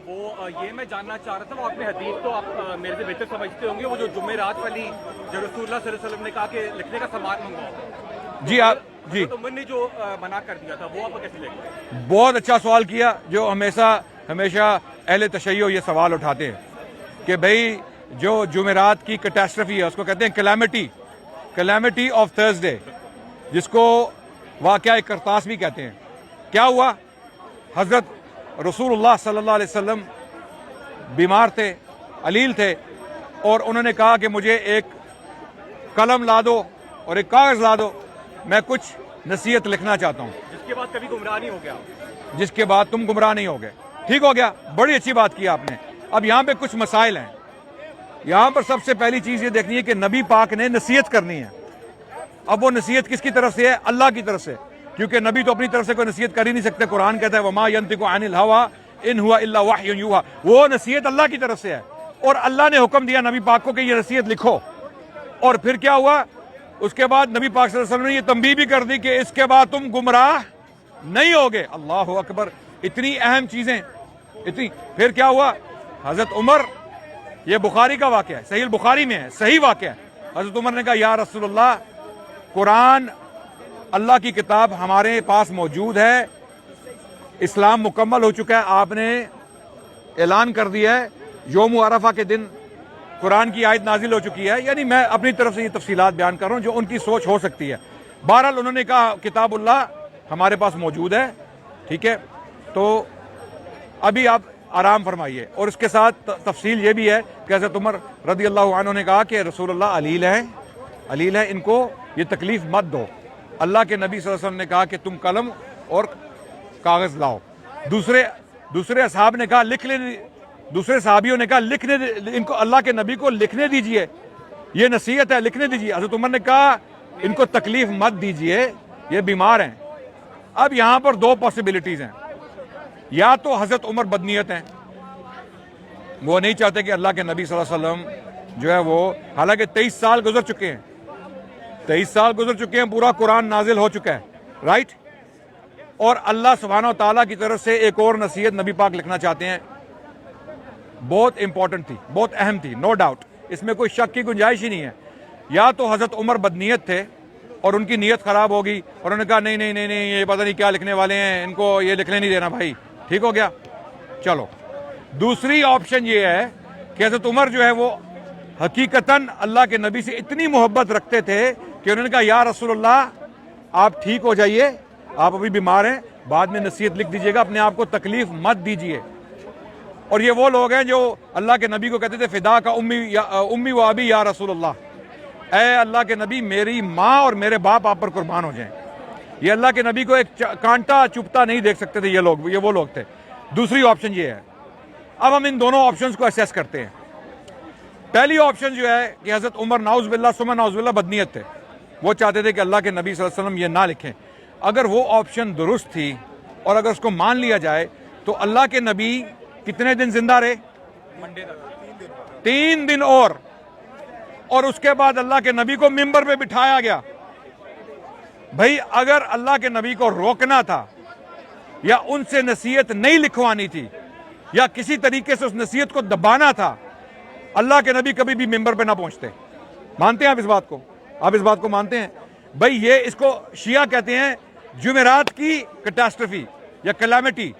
وہ یہ میں جاننا چاہ رہا تھا، وہ اپنے حدیث تو آپ میرے سے بہتر سمجھتے ہوں گے، وہ جو جمعرات والی جو رسول اللہ صلی اللہ علیہ وسلم نے کہا کہ لکھنے کا سامان منگواؤ، جی آپ جی تو میں نے جو منع کر دیا تھا وہ آپ کیسے لگے؟ بہت اچھا سوال کیا. جو ہمیشہ اہل تشیع یہ سوال اٹھاتے ہیں کہ بھئی جو جمعرات کی کیٹاسٹرفی ہے اس کو کہتے ہیں کلیمٹی آف تھرسڈے، جس کو واقعہ کرتاس بھی کہتے ہیں. کیا ہوا؟ حضرت رسول اللہ صلی اللہ علیہ وسلم بیمار تھے، علیل تھے، اور انہوں نے کہا کہ مجھے ایک قلم لا دو اور ایک کاغذ لا دو، میں کچھ نصیحت لکھنا چاہتا ہوں. جس کے بعد کبھی گمراہ نہیں ہو گیا، جس کے بعد تم گمراہ نہیں ہو گئے. ٹھیک ہو گیا، بڑی اچھی بات کی آپ نے. اب یہاں پہ کچھ مسائل ہیں. یہاں پر سب سے پہلی چیز یہ دیکھنی ہے کہ نبی پاک نے نصیحت کرنی ہے. اب وہ نصیحت کس کی طرف سے ہے؟ اللہ کی طرف سے، کیونکہ نبی تو اپنی طرف سے کوئی نصیحت کر ہی نہیں سکتے. قرآن کہتا ہے وما ينطق عن الهوى ان هو الا وحی یوحى. وہ نصیحت اللہ کی طرف سے ہے، اور اللہ نے حکم دیا نبی پاک کو کہ یہ نصیحت لکھو. اور پھر کیا ہوا؟ اس کے بعد نبی پاک صلی اللہ علیہ وسلم نے یہ تنبیہ بھی کر دی کہ اس کے بعد تم گمراہ نہیں ہوگے. اللہ اکبر، اتنی اہم چیزیں اتنی. پھر کیا ہوا؟ حضرت عمر، یہ بخاری کا واقعہ ہے، صحیح البخاری میں ہے، صحیح واقعہ ہے. حضرت عمر نے کہا یا رسول اللہ، قرآن اللہ کی کتاب ہمارے پاس موجود ہے، اسلام مکمل ہو چکا ہے، آپ نے اعلان کر دیا ہے یوم عرفہ کے دن قرآن کی آیت نازل ہو چکی ہے. یعنی میں اپنی طرف سے یہ تفصیلات بیان کر رہا ہوں جو ان کی سوچ ہو سکتی ہے. بہرحال انہوں نے کہا کتاب اللہ ہمارے پاس موجود ہے. ٹھیک ہے، تو ابھی آپ آرام فرمائیے. اور اس کے ساتھ تفصیل یہ بھی ہے کہ حضرت عمر رضی اللہ عنہ نے کہا کہ رسول اللہ علیل ہیں، ان کو یہ تکلیف مت دو. اللہ کے نبی صلی اللہ علیہ وسلم نے کہا کہ تم قلم اور کاغذ لاؤ. دوسرے اصحاب نے کہا دوسرے صحابیوں نے کہا لکھنے، ان کو اللہ کے نبی کو لکھنے دیجئے، یہ نصیحت ہے، لکھنے دیجئے. حضرت عمر نے کہا ان کو تکلیف مت دیجئے، یہ بیمار ہیں. اب یہاں پر دو پاسبلٹیز ہیں. یا تو حضرت عمر بدنیت ہیں، وہ نہیں چاہتے کہ اللہ کے نبی صلی اللہ علیہ وسلم جو ہے وہ، حالانکہ 23 سال گزر چکے ہیں، پورا قرآن نازل ہو چکا ہے، رائٹ. اور اللہ سبحانہ و تعالیٰ کی طرف سے ایک اور نصیحت نبی پاک لکھنا چاہتے ہیں. بہت امپورٹنٹ تھی، بہت اہم تھی، نو ڈاؤٹ، اس میں کوئی شک کی گنجائش ہی نہیں ہے. یا تو حضرت عمر بدنیت تھے اور ان کی نیت خراب ہوگی اور انہوں نے کہا نہیں یہ پتہ نہیں کیا لکھنے والے ہیں، ان کو یہ لکھنے نہیں دینا بھائی. ٹھیک ہو گیا، چلو. دوسری آپشن یہ ہے کہ حضرت عمر جو ہے وہ حقیقتاً اللہ کے نبی سے اتنی محبت رکھتے تھے کہ انہوں نے کہا یا رسول اللہ آپ ٹھیک ہو جائیے, آپ ابھی بیمار ہیں, بعد میں نصیحت لکھ دیجیے گا, اپنے آپ کو تکلیف مت دیجیے. اور یہ وہ لوگ ہیں جو اللہ کے نبی کو کہتے تھے فدا کا امی و ابی یا رسول اللہ, اے اللہ کے نبی میری ماں اور میرے باپ آپ پر قربان ہو جائیں. یہ اللہ کے نبی کو ایک کانٹا چپتا نہیں دیکھ سکتے تھے یہ وہ لوگ تھے. دوسری آپشن یہ ہے, اب ہم ان دونوں آپشنز کو اسیس کرتے ہیں. پہلی آپشن جو ہے کہ حضرت عمر نعوذ باللہ ثم نعوذ باللہ بدنیت تھے, وہ چاہتے تھے کہ اللہ کے نبی صلی اللہ علیہ وسلم یہ نہ لکھیں. اگر وہ آپشن درست تھی اور اگر اس کو مان لیا جائے تو اللہ کے نبی کتنے دن زندہ رہے؟ 3 دن اور اس کے بعد اللہ کے نبی کو منبر پہ بٹھایا گیا. بھائی اگر اللہ کے نبی کو روکنا تھا یا ان سے نصیحت نہیں لکھوانی تھی یا کسی طریقے سے اس نصیحت کو دبانا تھا, اللہ کے نبی کبھی بھی منبر پہ نہ پہنچتے. مانتے ہیں آپ اس بات کو؟ آپ اس بات کو مانتے ہیں؟ بھائی یہ اس کو شیعہ کہتے ہیں جمعرات کی کیٹاسٹرفی یا کلیمٹی.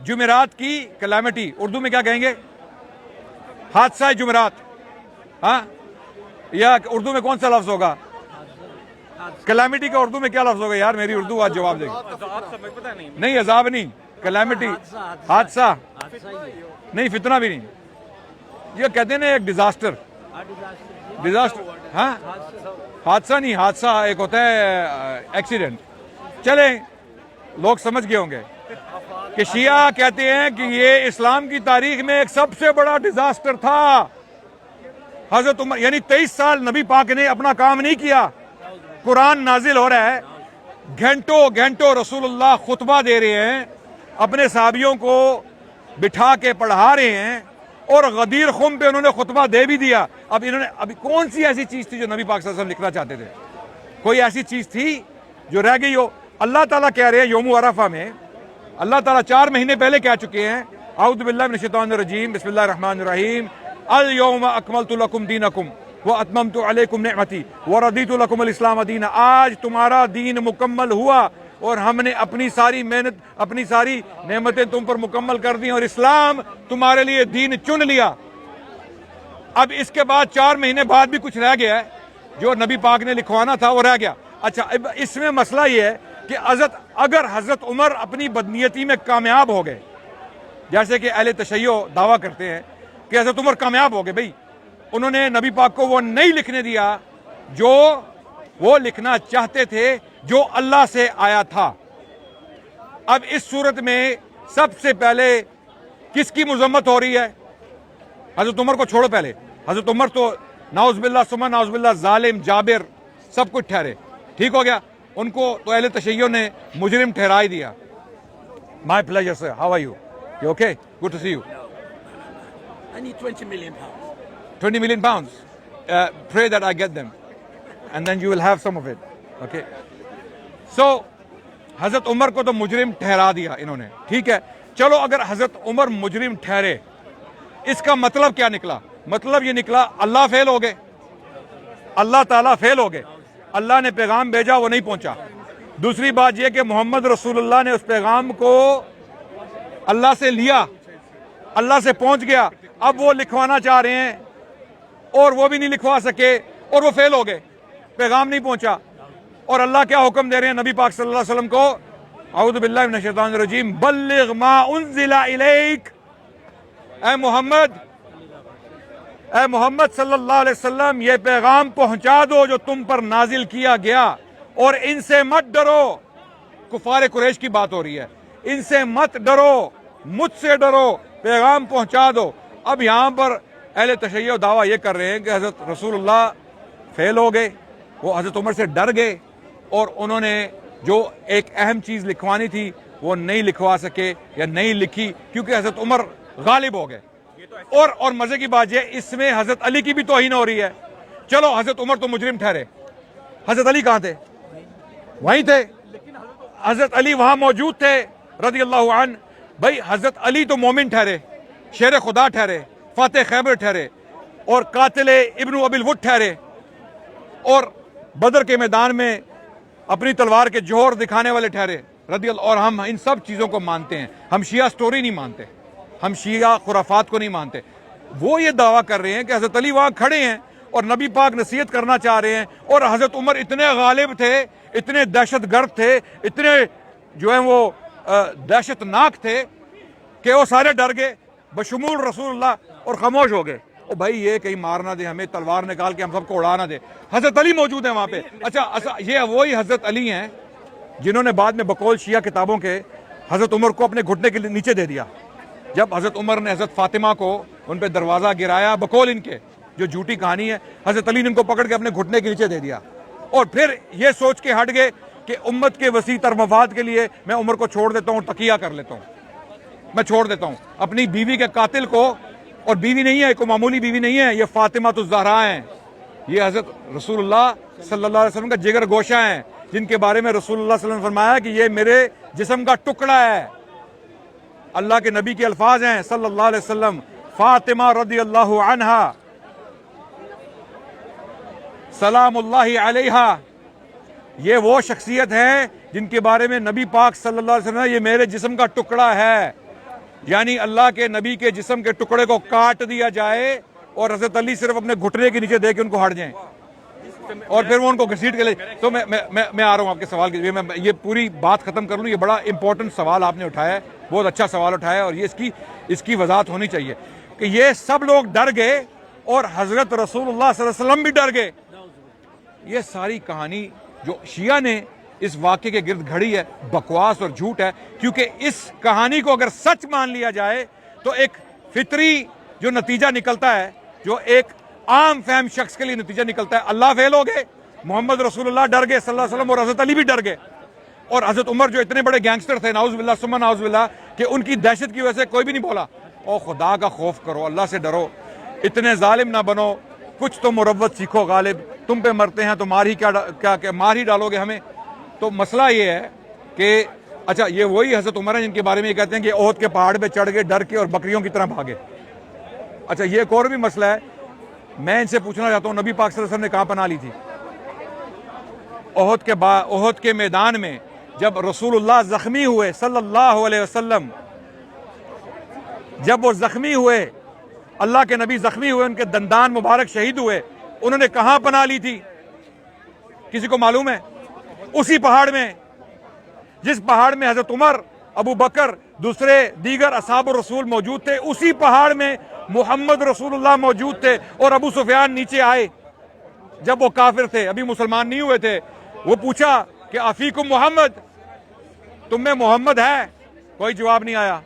جمعرات کی کلیمٹی اردو میں کیا کہیں گے؟ حادثہ جمعرات. ہاں, یا اردو میں کون سا لفظ ہوگا؟ کلیمٹی کا اردو میں کیا لفظ ہوگا یار؟ میری اردو آج جواب دے گی. نہیں, عذاب نہیں, کلیمٹی حادثہ نہیں, فتنہ بھی نہیں. یہ کہتے ہیں نا ایک ڈیزاسٹر. ہاں, حادثہ نہیں, حادثہ ایک ہوتا ہے ایکسیڈنٹ. چلیں, لوگ سمجھ گئے ہوں گے کہ شیعہ کہتے ہیں کہ یہ اسلام کی تاریخ میں ایک سب سے بڑا ڈیزاسٹر تھا. حضرت عمر یعنی 23 سال نبی پاک نے اپنا کام نہیں کیا. قرآن نازل ہو رہا ہے, گھنٹوں رسول اللہ خطبہ دے رہے ہیں, اپنے صحابیوں کو بٹھا کے پڑھا رہے ہیں, اور غدیر خم پہ انہوں نے خطبہ دے بھی دیا. اب انہوں نے ابھی کون سی ایسی چیز تھی جو نبی پاک صلی اللہ علیہ وسلم لکھنا چاہتے تھے؟ کوئی ایسی چیز تھی جو رہ گئی ہو؟ اللہ تعالیٰ کہہ رہے ہیں یوم عرفہ میں, اللہ تعالیٰ 4 مہینے پہلے کہہ چکے ہیں اعوذ باللہ من الشیطان الرجیم بسم اللہ الرحمن الرحیم الیوم اکملت لکم دینکم واتممت علیکم نعمتی ورضیت لکم الاسلام دینا. آج تمہارا دین مکمل ہوا اور ہم نے اپنی ساری محنت, اپنی ساری نعمتیں تم پر مکمل کر دی اور اسلام تمہارے لیے دین چن لیا. اب اس کے بعد 4 مہینے بعد بھی کچھ رہ گیا ہے جو نبی پاک نے لکھوانا تھا, وہ رہ گیا. اچھا, اب اس میں مسئلہ یہ ہے کہ اگر حضرت عمر اپنی بدنیتی میں کامیاب ہو گئے, جیسے کہ اہل تشیع دعویٰ کرتے ہیں کہ حضرت عمر کامیاب ہو گئے, بھئی انہوں نے نبی پاک کو وہ نہیں لکھنے دیا جو وہ لکھنا چاہتے تھے, جو اللہ سے آیا تھا. اب اس صورت میں سب سے پہلے کس کی مذمت ہو رہی ہے؟ حضرت عمر کو چھوڑو پہلے. حضرت عمر تو نعوذ باللہ ثم نعوذ باللہ ظالم, جابر, سب کچھ ٹھہرے, ٹھیک ہو گیا. ان کو تو اہل تشیع نے مجرم ٹھہرا ہی دیا. My pleasure sir, how are you? You okay? Good to see you. I need 20 million pounds. 20 million pounds. Pray that I get them. And then you will have some of it. Okay? So, حضرت عمر کو تو مجرم ٹھہرا دیا انہوں نے, ٹھیک ہے. چلو اگر حضرت عمر مجرم ٹھہرے, اس کا مطلب کیا نکلا؟ مطلب یہ نکلا اللہ فیل ہو گئے, اللہ تعالیٰ فیل ہو گئے. اللہ نے پیغام بھیجا, وہ نہیں پہنچا. دوسری بات یہ کہ محمد رسول اللہ نے اس پیغام کو اللہ سے لیا, اللہ سے پہنچ گیا. اب وہ لکھوانا چاہ رہے ہیں اور وہ بھی نہیں لکھوا سکے اور وہ فیل ہو گئے, پیغام نہیں پہنچا. اور اللہ کیا حکم دے رہے ہیں نبی پاک صلی اللہ علیہ وسلم کو؟ اعوذ باللہ من الشیطان الرجیم بلغ ما انزل الیک, اے محمد صلی اللہ علیہ وسلم یہ پیغام پہنچا دو جو تم پر نازل کیا گیا, اور ان سے مت ڈرو. کفار قریش کی بات ہو رہی ہے, ان سے مت ڈرو, مجھ سے ڈرو, پیغام پہنچا دو. اب یہاں پر اہل تشیع دعویٰ یہ کر رہے ہیں کہ حضرت رسول اللہ فیل ہو گئے, وہ حضرت عمر سے ڈر گئے اور انہوں نے جو ایک اہم چیز لکھوانی تھی وہ نہیں لکھوا سکے یا نہیں لکھی کیونکہ حضرت عمر غالب ہو گئے. اور مزے کی بات یہ, اس میں حضرت علی کی بھی توہین ہو رہی ہے. چلو حضرت عمر تو مجرم ٹھہرے, حضرت علی کہاں تھے؟ وہیں تھے. حضرت علی وہاں موجود تھے رضی اللہ عنہ. بھائی حضرت علی تو مومن ٹھہرے, شیر خدا ٹھہرے, فاتح خیبر ٹھہرے, اور قاتل ابن ابی الود ٹھہرے, اور بدر کے میدان میں اپنی تلوار کے جوہر دکھانے والے ٹھہرے رضی اللہ. اور ہم ان سب چیزوں کو مانتے ہیں. ہم شیعہ سٹوری نہیں مانتے, ہم شیعہ خرافات کو نہیں مانتے. وہ یہ دعویٰ کر رہے ہیں کہ حضرت علی وہاں کھڑے ہیں اور نبی پاک نصیحت کرنا چاہ رہے ہیں، اور حضرت عمر اتنے غالب تھے، اتنے دہشت گرد تھے، اتنے جو ہیں وہ دہشت ناک تھے کہ وہ سارے ڈر گئے بشمول رسول اللہ اور خاموش ہو گئے۔ او بھائی یہ کہیں مار نہ دے ہمیں، تلوار نکال کے ہم سب کو اڑا نہ دے۔ حضرت علی موجود ہیں وہاں پہ۔ اچھا یہ وہی حضرت علی ہیں جنہوں نے بعد میں بقول شیعہ کتابوں کے حضرت عمر کو اپنے گھٹنے کے نیچے دے دیا۔ جب حضرت عمر نے حضرت فاطمہ کو ان پہ دروازہ گرایا، بقول ان کے جو جھوٹی کہانی ہے، حضرت علی نے ان کو پکڑ کے اپنے گھٹنے کے نیچے دے دیا، اور پھر یہ سوچ کے ہٹ گئے کہ امت کے وسیع تر مفاد کے لیے میں عمر کو چھوڑ دیتا ہوں، تقیہ کر لیتا ہوں، میں چھوڑ دیتا ہوں اپنی بیوی کے قاتل کو۔ اور بیوی نہیں ہے، کوئی معمولی بیوی نہیں ہے، یہ فاطمہ الزہرا ہیں، یہ حضرت رسول اللہ صلی اللہ علیہ وسلم کا جگر گوشہ ہیں، جن کے بارے میں رسول اللہ صلی اللہ علیہ وسلم نے فرمایا کہ یہ میرے جسم کا ٹکڑا ہے۔ اللہ کے نبی کے الفاظ ہیں صلی اللہ علیہ وسلم، فاطمہ رضی اللہ عنہا سلام اللہ علیہا، یہ وہ شخصیت ہے جن کے بارے میں نبی پاک صلی اللہ علیہ وسلم نے یہ میرے جسم کا ٹکڑا ہے، یعنی اللہ کے نبی کے جسم کے ٹکڑے کو کاٹ دیا جائے اور حضرت علی صرف اپنے گھٹنے کے نیچے دے کے ان کو ہٹ جائیں اور پھر وہ ان کو گھسیٹ کے لے۔ تو میں آ رہا ہوں آپ کے سوال کے لیے، میں یہ پوری بات ختم کر لوں۔ یہ بڑا امپورٹنٹ سوال آپ نے اٹھایا ہے، بہت اچھا سوال اٹھایا ہے، اور یہ اس کی وضاحت ہونی چاہیے کہ یہ سب لوگ ڈر گئے اور حضرت رسول اللہ صلی اللہ علیہ وسلم بھی ڈر گئے۔ یہ ساری کہانی جو شیعہ نے اس واقعے کے گرد گھڑی ہے، بکواس اور جھوٹ ہے، کیونکہ اس کہانی کو اگر سچ مان لیا جائے تو ایک فطری جو نتیجہ نکلتا ہے، جو ایک عام فہم شخص کے لیے نتیجہ نکلتا ہے، اللہ فیل ہو گئے، محمد رسول اللہ ڈر گئے صلی اللہ علیہ وسلم، اور حضرت علی بھی ڈر گئے، اور حضرت عمر جو اتنے بڑے گینگسٹر تھے، نعوذ باللہ ثم نعوذ باللہ، کہ ان کی دہشت کی وجہ سے کوئی بھی نہیں بولا۔ او خدا کا خوف کرو، اللہ سے ڈرو، اتنے ظالم نہ بنو، کچھ تو مروت سیکھو غالب، تم پہ مرتے ہیں تو مار ہی ڈالو گے ہمیں۔ تو مسئلہ یہ ہے کہ اچھا یہ وہی حضرت عمر ہیں جن کے بارے میں یہ کہتے ہیں کہ احد کے پہاڑ پہ چڑھ گئے ڈر کے اور بکریوں کی طرح بھاگے۔ اچھا یہ ایک اور بھی مسئلہ ہے، میں ان سے پوچھنا چاہتا ہوں نبی پاک صلی اللہ علیہ وسلم نے کہاں پناہ لی تھی؟ احد کے میدان میں جب رسول اللہ زخمی ہوئے صلی اللہ علیہ وسلم، جب وہ زخمی ہوئے، اللہ کے نبی زخمی ہوئے، ان کے دندان مبارک شہید ہوئے، انہوں نے کہاں پناہ لی تھی؟ کسی کو معلوم ہے؟ اسی پہاڑ میں جس پہاڑ میں حضرت عمر، ابو بکر، دیگر اصحاب الرسول موجود تھے، اسی پہاڑ میں محمد رسول اللہ موجود تھے، اور ابو سفیان نیچے آئے جب وہ کافر تھے، ابھی مسلمان نہیں ہوئے تھے۔ وہ پوچھا کہ افیکم محمد، تم میں محمد ہے؟ کوئی جواب نہیں آیا۔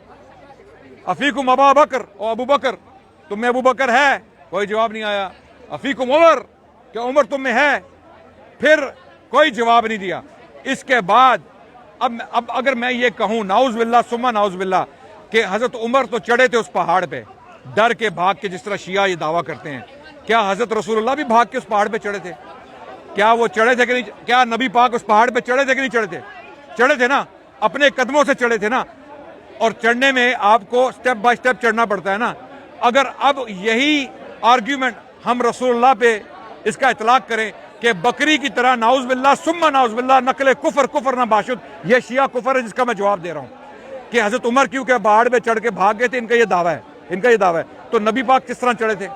افیکم ابا بکر، او ابو بکر تم میں ابو بکر ہے؟ کوئی جواب نہیں آیا۔ افیکم عمر، کہ عمر تم میں ہے؟ پھر کوئی جواب نہیں دیا۔ اس کے بعد اب اگر میں یہ کہوں نعوذ باللہ ثم نعوذ باللہ کہ حضرت عمر تو چڑھے تھے اس پہاڑ پہ ڈر کے بھاگ کے، جس طرح شیعہ یہ دعویٰ کرتے ہیں، کیا حضرت رسول اللہ بھی بھاگ کے اس پہاڑ پہ چڑھے تھے؟ کیا وہ چڑھے تھے کہ نہیں؟ کیا نبی پاک اس پہاڑ پہ چڑھے تھے کہ نہیں چڑھے تھے؟ چڑھے تھے نا، اپنے قدموں سے چڑھے تھے نا، اور چڑھنے میں آپ کو سٹیپ بائی سٹیپ چڑھنا پڑتا ہے نا۔ اگر اب یہی آرگیومنٹ ہم رسول اللہ پہ اس کا اطلاق کریں کہ بکری کی طرح نعوذ باللہ ثم نعوذ باللہ نقل کفر نہ باشد، یہ شیعہ کفر ہے جس کا میں جواب دے رہا ہوں کہ حضرت عمر کیونکہ پہاڑ پہ چڑھ کے بھاگ گئے تھے، ان کا یہ دعویٰ ہے، تو نبی پاک کس طرح چڑھے تھے؟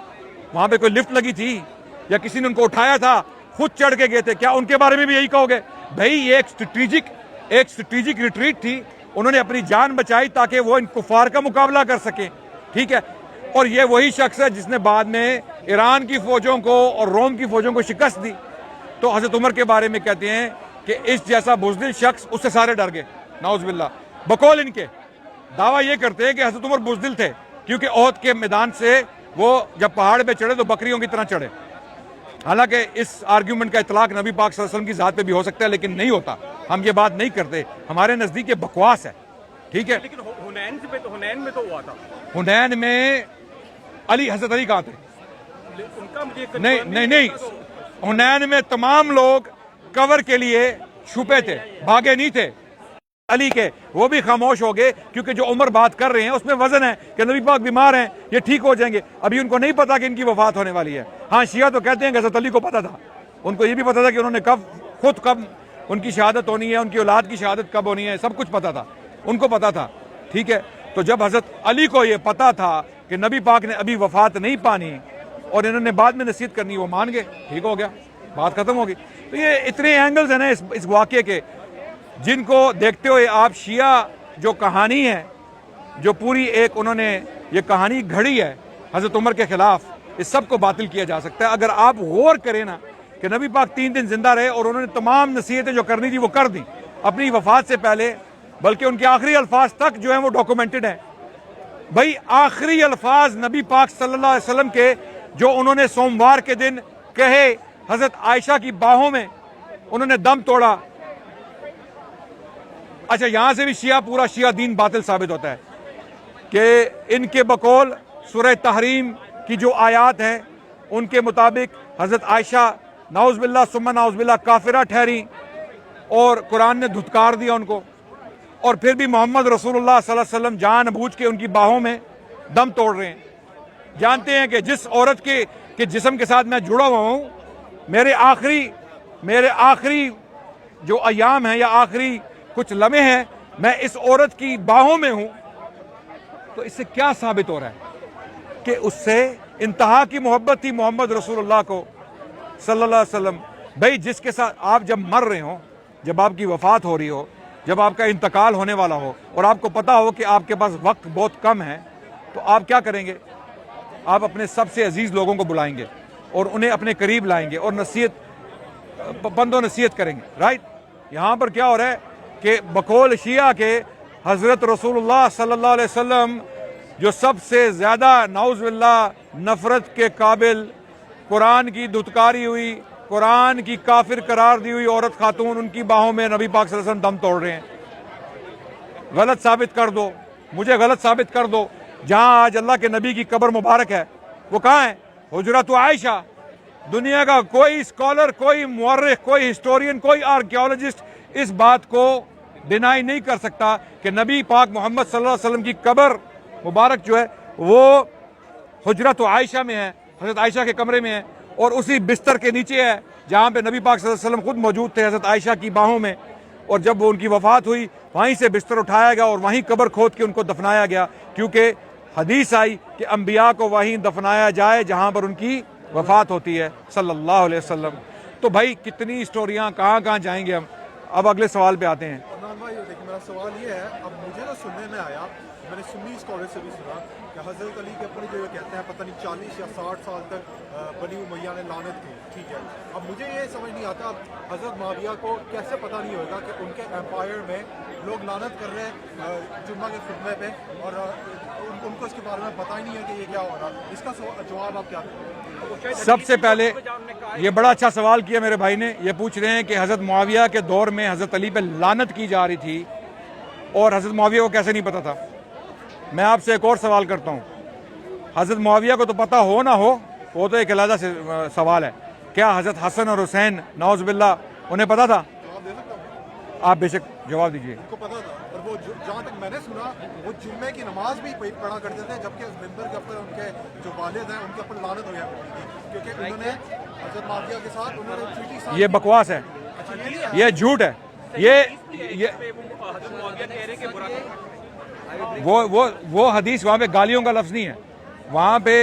وہاں پہ کوئی لفٹ لگی تھی یا کسی نے ان کو اٹھایا تھا؟ خود چڑھ کے گئے تھے؟ کیا ان کے بارے میں بھی یہی کہو گے؟ بھائی یہ ایک اسٹریٹجک ریٹریٹ تھی، انہوں نے اپنی جان بچائی تاکہ وہ ان کفار کا مقابلہ کر سکیں، ٹھیک ہے؟ اور یہ وہی شخص ہے جس نے بعد میں ایران کی فوجوں کو اور روم کی فوجوں کو شکست دی۔ تو حضرت عمر کے بارے میں کہتے ہیں کہ اس جیسا بزدل شخص، اس سے سارے ڈر گئے نعوذ باللہ۔ بقول ان کے دعویٰ یہ کرتے ہیں کہ حضرت عمر بزدل تھے کیونکہ احد کے میدان سے وہ جب پہاڑ پہ چڑھے تو بکریوں کی طرح چڑھے۔ حالانکہ اس آرگیومنٹ کا اطلاق نبی پاک صلی اللہ علیہ وسلم کی ذات پہ بھی ہو سکتا ہے، لیکن نہیں ہوتا، ہم یہ بات نہیں کرتے، ہمارے نزدیک یہ بکواس ہے، ٹھیک ہے؟ لیکن حنین میں تو ہوا تھا۔ حنین میں حضرت علی کہاں تھے؟ ان کا مجھے نہیں، حنین میں تمام لوگ کور کے لیے چھپے تھے، بھاگے نہیں تھے علی کے، وہ بھی خاموش ہو گئے کیونکہ جو عمر بات کر رہے ہیں اس میں وزن ہے کہ نبی پاک بیمار ہیں، یہ ٹھیک ہو جائیں گے، ابھی ان کو نہیں پتا کہ ان کی وفات ہونے والی ہے۔ ہاں شیعہ تو کہتے ہیں کہ حضرت علی کو پتا تھا، ان کو یہ بھی پتا تھا کہ انہوں نے کب ان کی شہادت ہونی ہے، ان کی اولاد کی شہادت کب ہونی ہے، سب کچھ پتا تھا، ان کو پتا تھا، ٹھیک ہے؟ تو جب حضرت علی کو یہ پتا تھا کہ نبی پاک نے ابھی وفات نہیں پانی، اور انہوں نے بعد میں نصیحت کرنی وہ مان گئے, ٹھیک ہو گیا, بات ختم ہوگی. تو یہ اتنے اینگلز ہیں نا اس واقعے کے, جن کو دیکھتے ہوئے آپ شیعہ جو کہانی ہے, جو پوری ایک انہوں نے یہ کہانی گھڑی ہے حضرت عمر کے خلاف, اس سب کو باطل کیا جا سکتا ہے اگر آپ غور کریں نا کہ نبی پاک 3 دن زندہ رہے اور انہوں نے تمام نصیحتیں جو کرنی تھی وہ کر دیں اپنی وفات سے پہلے, بلکہ ان کے آخری الفاظ تک جو ہیں وہ ڈاکومنٹڈ ہیں. بھائی آخری الفاظ نبی پاک صلی اللہ علیہ وسلم کے جو انہوں نے سوموار کے دن کہے, حضرت عائشہ کی باہوں میں انہوں نے دم توڑا. اچھا یہاں سے بھی شیعہ پورا شیعہ دین باطل ثابت ہوتا ہے کہ ان کے بقول سورہ تحریم کی جو آیات ہیں ان کے مطابق حضرت عائشہ نعوذ باللہ ثم نعوذ باللہ کافرہ ٹھہری اور قرآن نے دھتکار دیا ان کو, اور پھر بھی محمد رسول اللہ صلی اللہ علیہ وسلم جان بوجھ کے ان کی باہوں میں دم توڑ رہے ہیں. جانتے ہیں کہ جس عورت کے جسم کے ساتھ میں جڑا ہوا ہوں, میرے آخری جو ایام ہیں یا آخری کچھ لمحے ہیں میں اس عورت کی باہوں میں ہوں. تو اس سے کیا ثابت ہو رہا ہے کہ اس سے انتہا کی محبت تھی محمد رسول اللہ کو صلی اللہ علیہ وسلم. بھائی جس کے ساتھ آپ جب مر رہے ہوں, جب آپ کی وفات ہو رہی ہو, جب آپ کا انتقال ہونے والا ہو اور آپ کو پتا ہو کہ آپ کے پاس وقت بہت کم ہے, تو آپ کیا کریں گے؟ آپ اپنے سب سے عزیز لوگوں کو بلائیں گے اور انہیں اپنے قریب لائیں گے اور پند و نصیحت کریں گے, رائٹ. یہاں پر کیا ہو رہا ہے کہ بقول شیعہ کے حضرت رسول اللہ صلی اللہ علیہ وسلم جو سب سے زیادہ نعوذ باللہ نفرت کے قابل, قرآن کی دھتکاری ہوئی, قرآن کی کافر قرار دی ہوئی عورت خاتون, ان کی باہوں میں نبی پاک صلی اللہ علیہ وسلم دم توڑ رہے ہیں. غلط ثابت کر دو, مجھے غلط ثابت کر دو. جہاں آج اللہ کے نبی کی قبر مبارک ہے وہ کہاں ہے؟ حجرۃ عائشہ. دنیا کا کوئی اسکالر, کوئی مورخ, کوئی ہسٹورین, کوئی آرکیولوجسٹ اس بات کو ڈینائی نہیں کر سکتا کہ نبی پاک محمد صلی اللہ علیہ وسلم کی قبر مبارک جو ہے وہ حجرۃ عائشہ میں ہے, حضرت عائشہ کے کمرے میں ہے, اور اسی بستر کے نیچے ہے جہاں پہ نبی پاک صلی اللہ علیہ وسلم خود موجود تھے حضرت عائشہ کی باہوں میں. اور جب وہ ان کی وفات ہوئی وہیں سے بستر اٹھایا گیا اور وہیں قبر کھود کے ان کو دفنایا گیا, کیونکہ حدیث آئی کہ انبیاء کو وہیں دفنایا جائے جہاں پر ان کی وفات ہوتی ہے صلی اللہ علیہ وسلم. تو بھائی کتنی اسٹوریاں کہاں کہاں جائیں گے ہم. اب اگلے سوال پہ آتے ہیں. عمران بھائی دیکھیں میرا سوال یہ ہے, اب مجھے تو سننے میں آیا, میں نے سنی اسکالر سے بھی سنا کہ حضرت علی کے اوپر جو کہتے ہیں پتہ نہیں 40 یا 60 سال تک بنی امیہ نے لعنت کی, ٹھیک ہے. اب مجھے یہ سمجھ نہیں آتا حضرت معاویہ کو کیسے پتہ نہیں ہوگا کہ ان کے امپائر میں لوگ لعنت کر رہے ہیں جمعہ کے خطبے پہ, اور ان کو اس کے بارے میں پتہ ہی نہیں ہے کہ یہ کیا ہو رہا. اس کا جواب آپ کیا دیں؟ سب سے پہلے یہ بڑا اچھا سوال کیا میرے بھائی نے. یہ پوچھ رہے ہیں کہ حضرت معاویہ کے دور میں حضرت علی پہ لعنت کی جا رہی تھی اور حضرت معاویہ کو کیسے نہیں پتا تھا. میں آپ سے ایک اور سوال کرتا ہوں, حضرت معاویہ کو تو پتا ہو نہ ہو وہ تو ایک علیحدہ سوال ہے, کیا حضرت حسن اور حسین نعوذ باللہ انہیں پتا تھا؟ جواب دے سکتا ہوں. آپ بے شک جواب دیجیے. ان کو پتا تھا, اور وہ جہاں تک میں نے سنا وہ جمعے کی نماز بھی پڑھا کرتے تھے, جبکہ اس ممبر کے اوپر ان کے جو والد ہیں ان کے اوپر لعنت ہو گیا کرتی تھی, کیونکہ انہوں نے حضرت معاویہ کے ساتھ انہوں نے ٹریٹی سائن. یہ بکواس ہے, یہ جھوٹ ہے. وہ حدیث وہاں پہ گالیوں کا لفظ نہیں ہے, وہاں پہ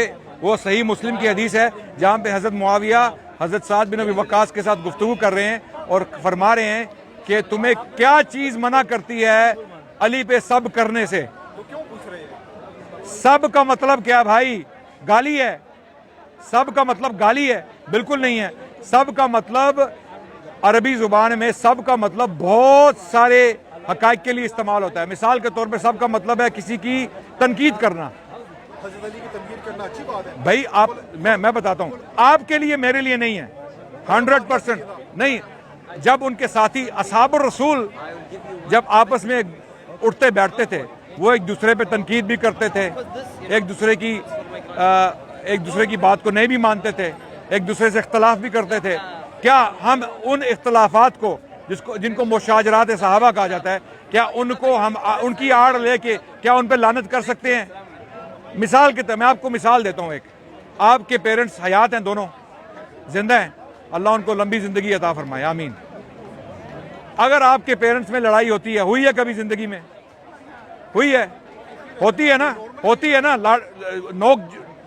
وہ صحیح مسلم کی حدیث ہے جہاں پہ حضرت معاویہ حضرت سعد بن ابی وقاص کے ساتھ گفتگو کر رہے ہیں اور فرما رہے ہیں کہ تمہیں کیا چیز منع کرتی ہے علی پہ سب کرنے سے. تو کیوں پوچھ رہے ہیں؟ سب کا مطلب کیا بھائی؟ گالی ہے. سب کا مطلب گالی ہے؟ بالکل نہیں ہے. سب کا مطلب عربی زبان میں سب کا مطلب بہت سارے حقائق کے لیے استعمال ہوتا ہے. مثال کے طور پہ سب کا مطلب ہے کسی کی تنقید کرنا. حضرت علی کی تنقید کرنا اچھی بات ہے بھائی آپ میں بتاتا ہوں, آپ کے لیے میرے لیے نہیں ہے, 100% نہیں. جب ان کے ساتھی اصحاب الرسول جب آپس میں اٹھتے بیٹھتے تھے وہ ایک دوسرے پہ تنقید بھی کرتے تھے, ایک دوسرے کی بات کو نہیں بھی مانتے تھے, ایک دوسرے سے اختلاف بھی کرتے تھے. کیا ہم ان اختلافات کو جن کو مشاجرات صحابہ کہا جاتا ہے, کیا ان کو ہم ان کی آڑ لے کے کیا ان پہ لعنت کر سکتے ہیں؟ مثال کے طور میں آپ کو مثال دیتا ہوں. ایک آپ کے پیرنٹس حیات ہیں, دونوں زندہ ہیں, اللہ ان کو لمبی زندگی عطا فرمائے, آمین. اگر آپ کے پیرنٹس میں لڑائی ہوتی ہے, ہوئی ہے کبھی زندگی میں؟ ہوئی ہے, ہوتی ہے نا, نوک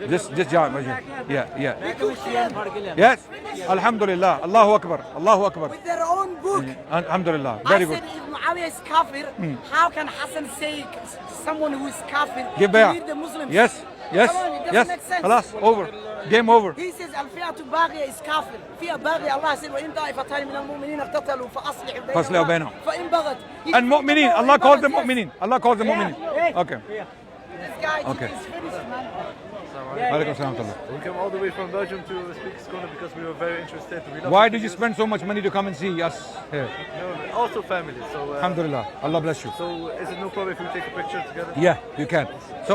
Just yes, alhamdulillah, Allahu Akbar. With their own book. Alhamdulillah, very good. I said if Muawiyah is kafir, how can Hassan say someone who is kafir Give to bay'ah. lead the Muslims? Yes, Come on, it doesn't make sense. Khalas, over, game over. He says al-fi'atu baghiya is kafir. Fi'a baghiya, Allah said وَإِن طَائِفَتَانِ مِنَ الْمُؤْمِنِينَ اقْتَتَلُوا فَأَصْلِحُوا بَيْنَهُمْ. فَإِن بَغَتْ. And mu'mineen, Allah calls them mu'mineen. Okay. This guy Okay. is finished, man. Walaikum salam. We came all the way from Belgium to speak Skåne because we were very interested. We love Why the did you videos. spend so much money to come and see us here? No, also family. So, Alhamdulillah, Allah bless you. so is it no problem if we take a picture together? Yeah, you can. So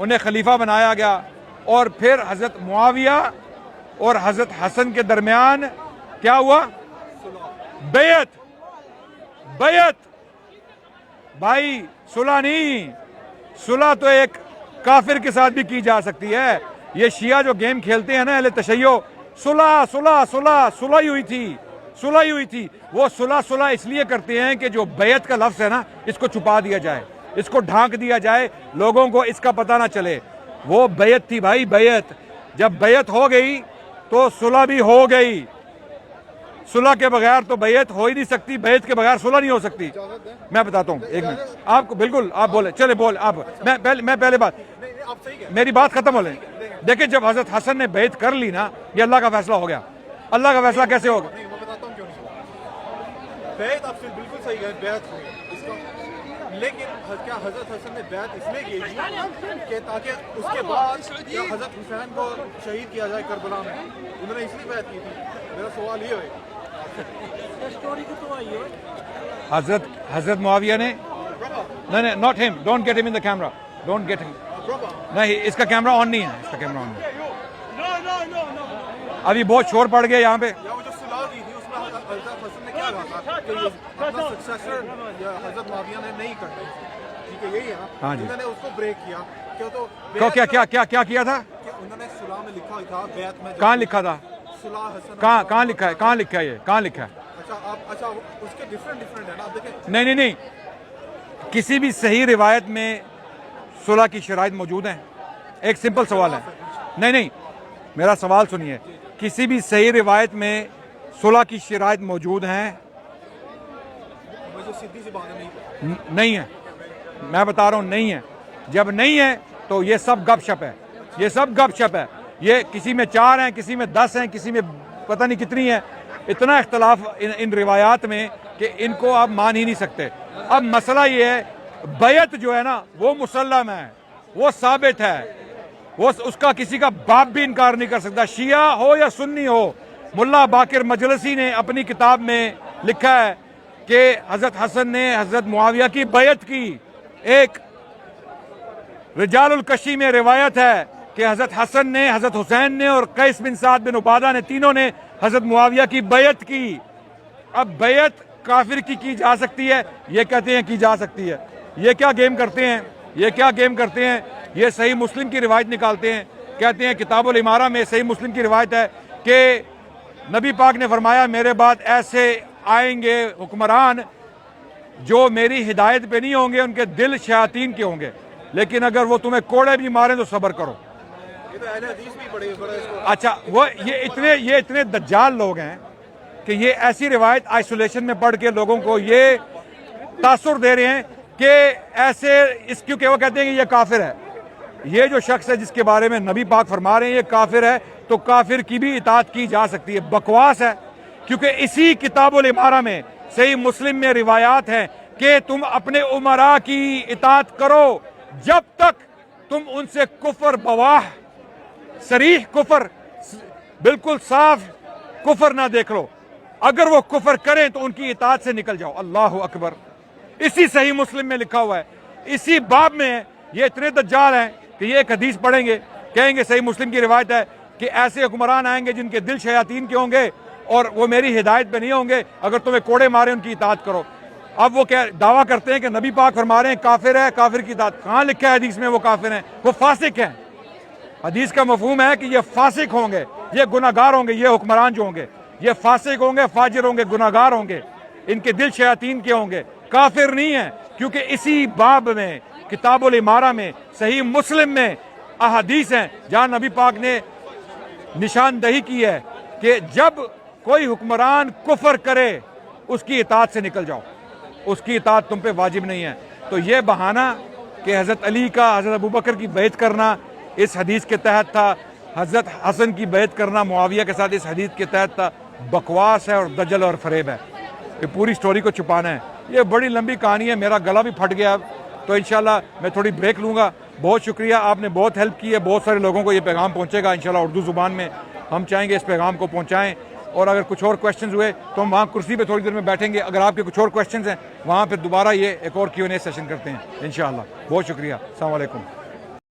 انہیں خلیفہ بنایا گیا اور پھر حضرت معاویہ اور حضرت حسن کے درمیان کیا ہوا؟ بیعت بھائی، صلح نہیں، صلح تو ایک کافر کے ساتھ بھی کی جا سکتی ہے. یہ شیعہ جو گیم کھیلتے ہیں نا اہل تشیع، صلح ہی ہوئی تھی. وہ صلح اس لیے کرتے ہیں کہ جو بیعت کا لفظ ہے نا اس کو چھپا دیا جائے، اس کو ڈھانک دیا جائے، لوگوں کو اس کا پتہ نہ چلے. وہ بیعت تھی بھائی، بیعت. جب بیعت ہو گئی تو صلح بھی ہو گئی. صلح کے بغیر تو بیعت ہو ہی نہیں سکتی، بیعت کے بغیر صلح نہیں ہو سکتی. میں بتاتا ہوں، ایک منٹ آپ کو. بالکل آپ بولے، چلے بول آپ. میں پہلے بات، میری بات ختم ہو لیں. دیکھیں جب حضرت حسن نے بیعت کر لی نا، یہ اللہ کا فیصلہ ہو گیا. اللہ کا فیصلہ کیسے ہوگا؟ نہیں میں بتاتا ہوں کیوں نہیں. بیعت آپ سے بالکل صحیح ہے، بیعت ہوئی اس کا، لیکن کیا حضرت حسن نے بیعت اس لیے کی تھی کہ تاکہ اس کے بعد کیا حضرت حسین کو شہید کیا جائے کربلا میں؟ انہوں نے اس لیے بیعت کی تھی. میرا سوال یہ ہے. حضرت معاویہ نے نہیں، ناٹ ہم، ڈونٹ گیٹ ہم ان دا کیمرا، ڈونٹ گیٹ ہم. نہیں، اس کا کیمرا آن نہیں ہے، اس کا کیمرا آن نہیں ہے. ابھی بہت شور پڑ گیا یہاں پہ. یا وہ جو صلح کی تھی اس میں حضرت حسن نے کیا کہا تھا کہ یہ اپنا سکسیسر حضرت معاویہ نے نہیں کرنا. ٹھیک ہے، یہی ہے نا. ہاں جی. انہوں نے اس کو بریک کیا. کیا تو کیا کیا تھا؟ کہ انہوں نے صلح میں لکھا تھا بیعت میں. کہاں لکھا تھا؟ صلح حسن کہاں لکھا ہے؟ کہاں لکھا ہے یہ؟ کہاں لکھا ہے؟ اچھا اس کے ڈفرینٹ ہے نا. آپ دیکھیں نہیں، کسی بھی صحیح روایت میں صلح کی شرائط موجود ہیں؟ ایک سمپل سوال ہے. نہیں، میرا سوال سنیے. کسی بھی صحیح روایت میں صلح کی شرائط موجود ہیں؟ مجھے سیدھی سی بات نہیں. نہیں ہے. میں بتا رہا ہوں نہیں ہے. جب نہیں ہے تو یہ سب گپ شپ ہے، یہ سب گپ شپ ہے. یہ کسی میں 4 ہیں، کسی میں 10 ہیں، کسی میں پتہ نہیں کتنی ہیں. اتنا اختلاف ان روایات میں کہ ان کو آپ مان ہی نہیں سکتے. اب مسئلہ یہ ہے، بیعت جو ہے نا وہ مسلم ہے، وہ ثابت ہے، وہ اس کا کسی کا باپ بھی انکار نہیں کر سکتا، شیعہ ہو یا سنی ہو. ملا باقر مجلسی نے اپنی کتاب میں لکھا ہے کہ حضرت حسن نے حضرت معاویہ کی بیعت کی. ایک رجال الکشی میں روایت ہے کہ حضرت حسن نے، حضرت حسین نے اور قیس بن سعد بن عبادہ نے، تینوں نے حضرت معاویہ کی بیعت کی. اب بیعت کافر کی جا سکتی ہے؟ یہ کہتے ہیں کی جا سکتی ہے. یہ کیا گیم کرتے ہیں؟ یہ صحیح مسلم کی روایت نکالتے ہیں، کہتے ہیں کتاب الامارہ میں صحیح مسلم کی روایت ہے کہ نبی پاک نے فرمایا میرے بعد ایسے آئیں گے حکمران جو میری ہدایت پہ نہیں ہوں گے، ان کے دل شیاطین کے ہوں گے، لیکن اگر وہ تمہیں کوڑے بھی ماریں تو صبر کرو. یہ تو اہل حدیث بھی بڑے اس کو. اچھا، یہ اتنے دجال لوگ ہیں کہ یہ ایسی روایت آئسولیشن میں پڑھ کے لوگوں کو یہ تاثر دے رہے ہیں کہ ایسے کیونکہ وہ کہتے ہیں کہ یہ کافر ہے. یہ جو شخص ہے جس کے بارے میں نبی پاک فرما رہے ہیں یہ کافر ہے، تو کافر کی بھی اطاعت کی جا سکتی ہے. بکواس ہے، کیونکہ اسی کتاب الامارہ میں صحیح مسلم میں روایات ہیں کہ تم اپنے امراء کی اطاعت کرو جب تک تم ان سے کفر بواہ، صریح کفر، بالکل صاف کفر نہ دیکھ لو. اگر وہ کفر کریں تو ان کی اطاعت سے نکل جاؤ. اللہ اکبر. اسی صحیح مسلم میں لکھا ہوا ہے، اسی باب میں ہے. یہ اتنے دجال ہیں کہ یہ ایک حدیث پڑھیں گے، کہیں گے صحیح مسلم کی روایت ہے کہ ایسے حکمران آئیں گے جن کے دل شیاطین کے ہوں گے اور وہ میری ہدایت پہ نہیں ہوں گے، اگر تمہیں کوڑے مارے ان کی اطاعت کرو. اب وہ کیا دعویٰ کرتے ہیں کہ نبی پاک فرما رہے ہیں کافر ہے، کافر کی اطاعت. کہاں لکھا ہے حدیث میں وہ کافر ہیں؟ وہ فاسق ہیں. حدیث کا مفہوم ہے کہ یہ فاسق ہوں گے، یہ گناہگار ہوں گے. یہ حکمران جو ہوں گے یہ فاسق ہوں گے، فاجر ہوں گے، گناہگار ہوں گے، ان کے دل شیاطین کے ہوں گے، کافر نہیں ہیں. کیونکہ اسی باب میں کتاب الامارہ میں صحیح مسلم میں احادیث ہیں جہاں نبی پاک نے نشاندہی کی ہے کہ جب کوئی حکمران کفر کرے اس کی اطاعت سے نکل جاؤ، اس کی اطاعت تم پہ واجب نہیں ہے. تو یہ بہانہ کہ حضرت علی کا حضرت ابوبکر کی بیعت کرنا اس حدیث کے تحت تھا، حضرت حسن کی بیعت کرنا معاویہ کے ساتھ اس حدیث کے تحت تھا، بکواس ہے اور دجل اور فریب ہے. کہ پوری سٹوری کو چھپانا ہے. یہ بڑی لمبی کہانی ہے، میرا گلا بھی پھٹ گیا اب، تو انشاءاللہ میں تھوڑی بریک لوں گا. بہت شکریہ، آپ نے بہت ہیلپ کی ہے. بہت سارے لوگوں کو یہ پیغام پہنچے گا انشاءاللہ اردو زبان میں. ہم چاہیں گے اس پیغام کو پہنچائیں، اور اگر کچھ اور کویشچنز ہوئے تو ہم وہاں کرسی پہ تھوڑی دیر میں بیٹھیں گے. اگر آپ کے کچھ اور کویشچنز ہیں وہاں پھر دوبارہ یہ ایک اور Q&A سیشن کرتے ہیں انشاءاللہ. بہت شکریہ. السلام علیکم.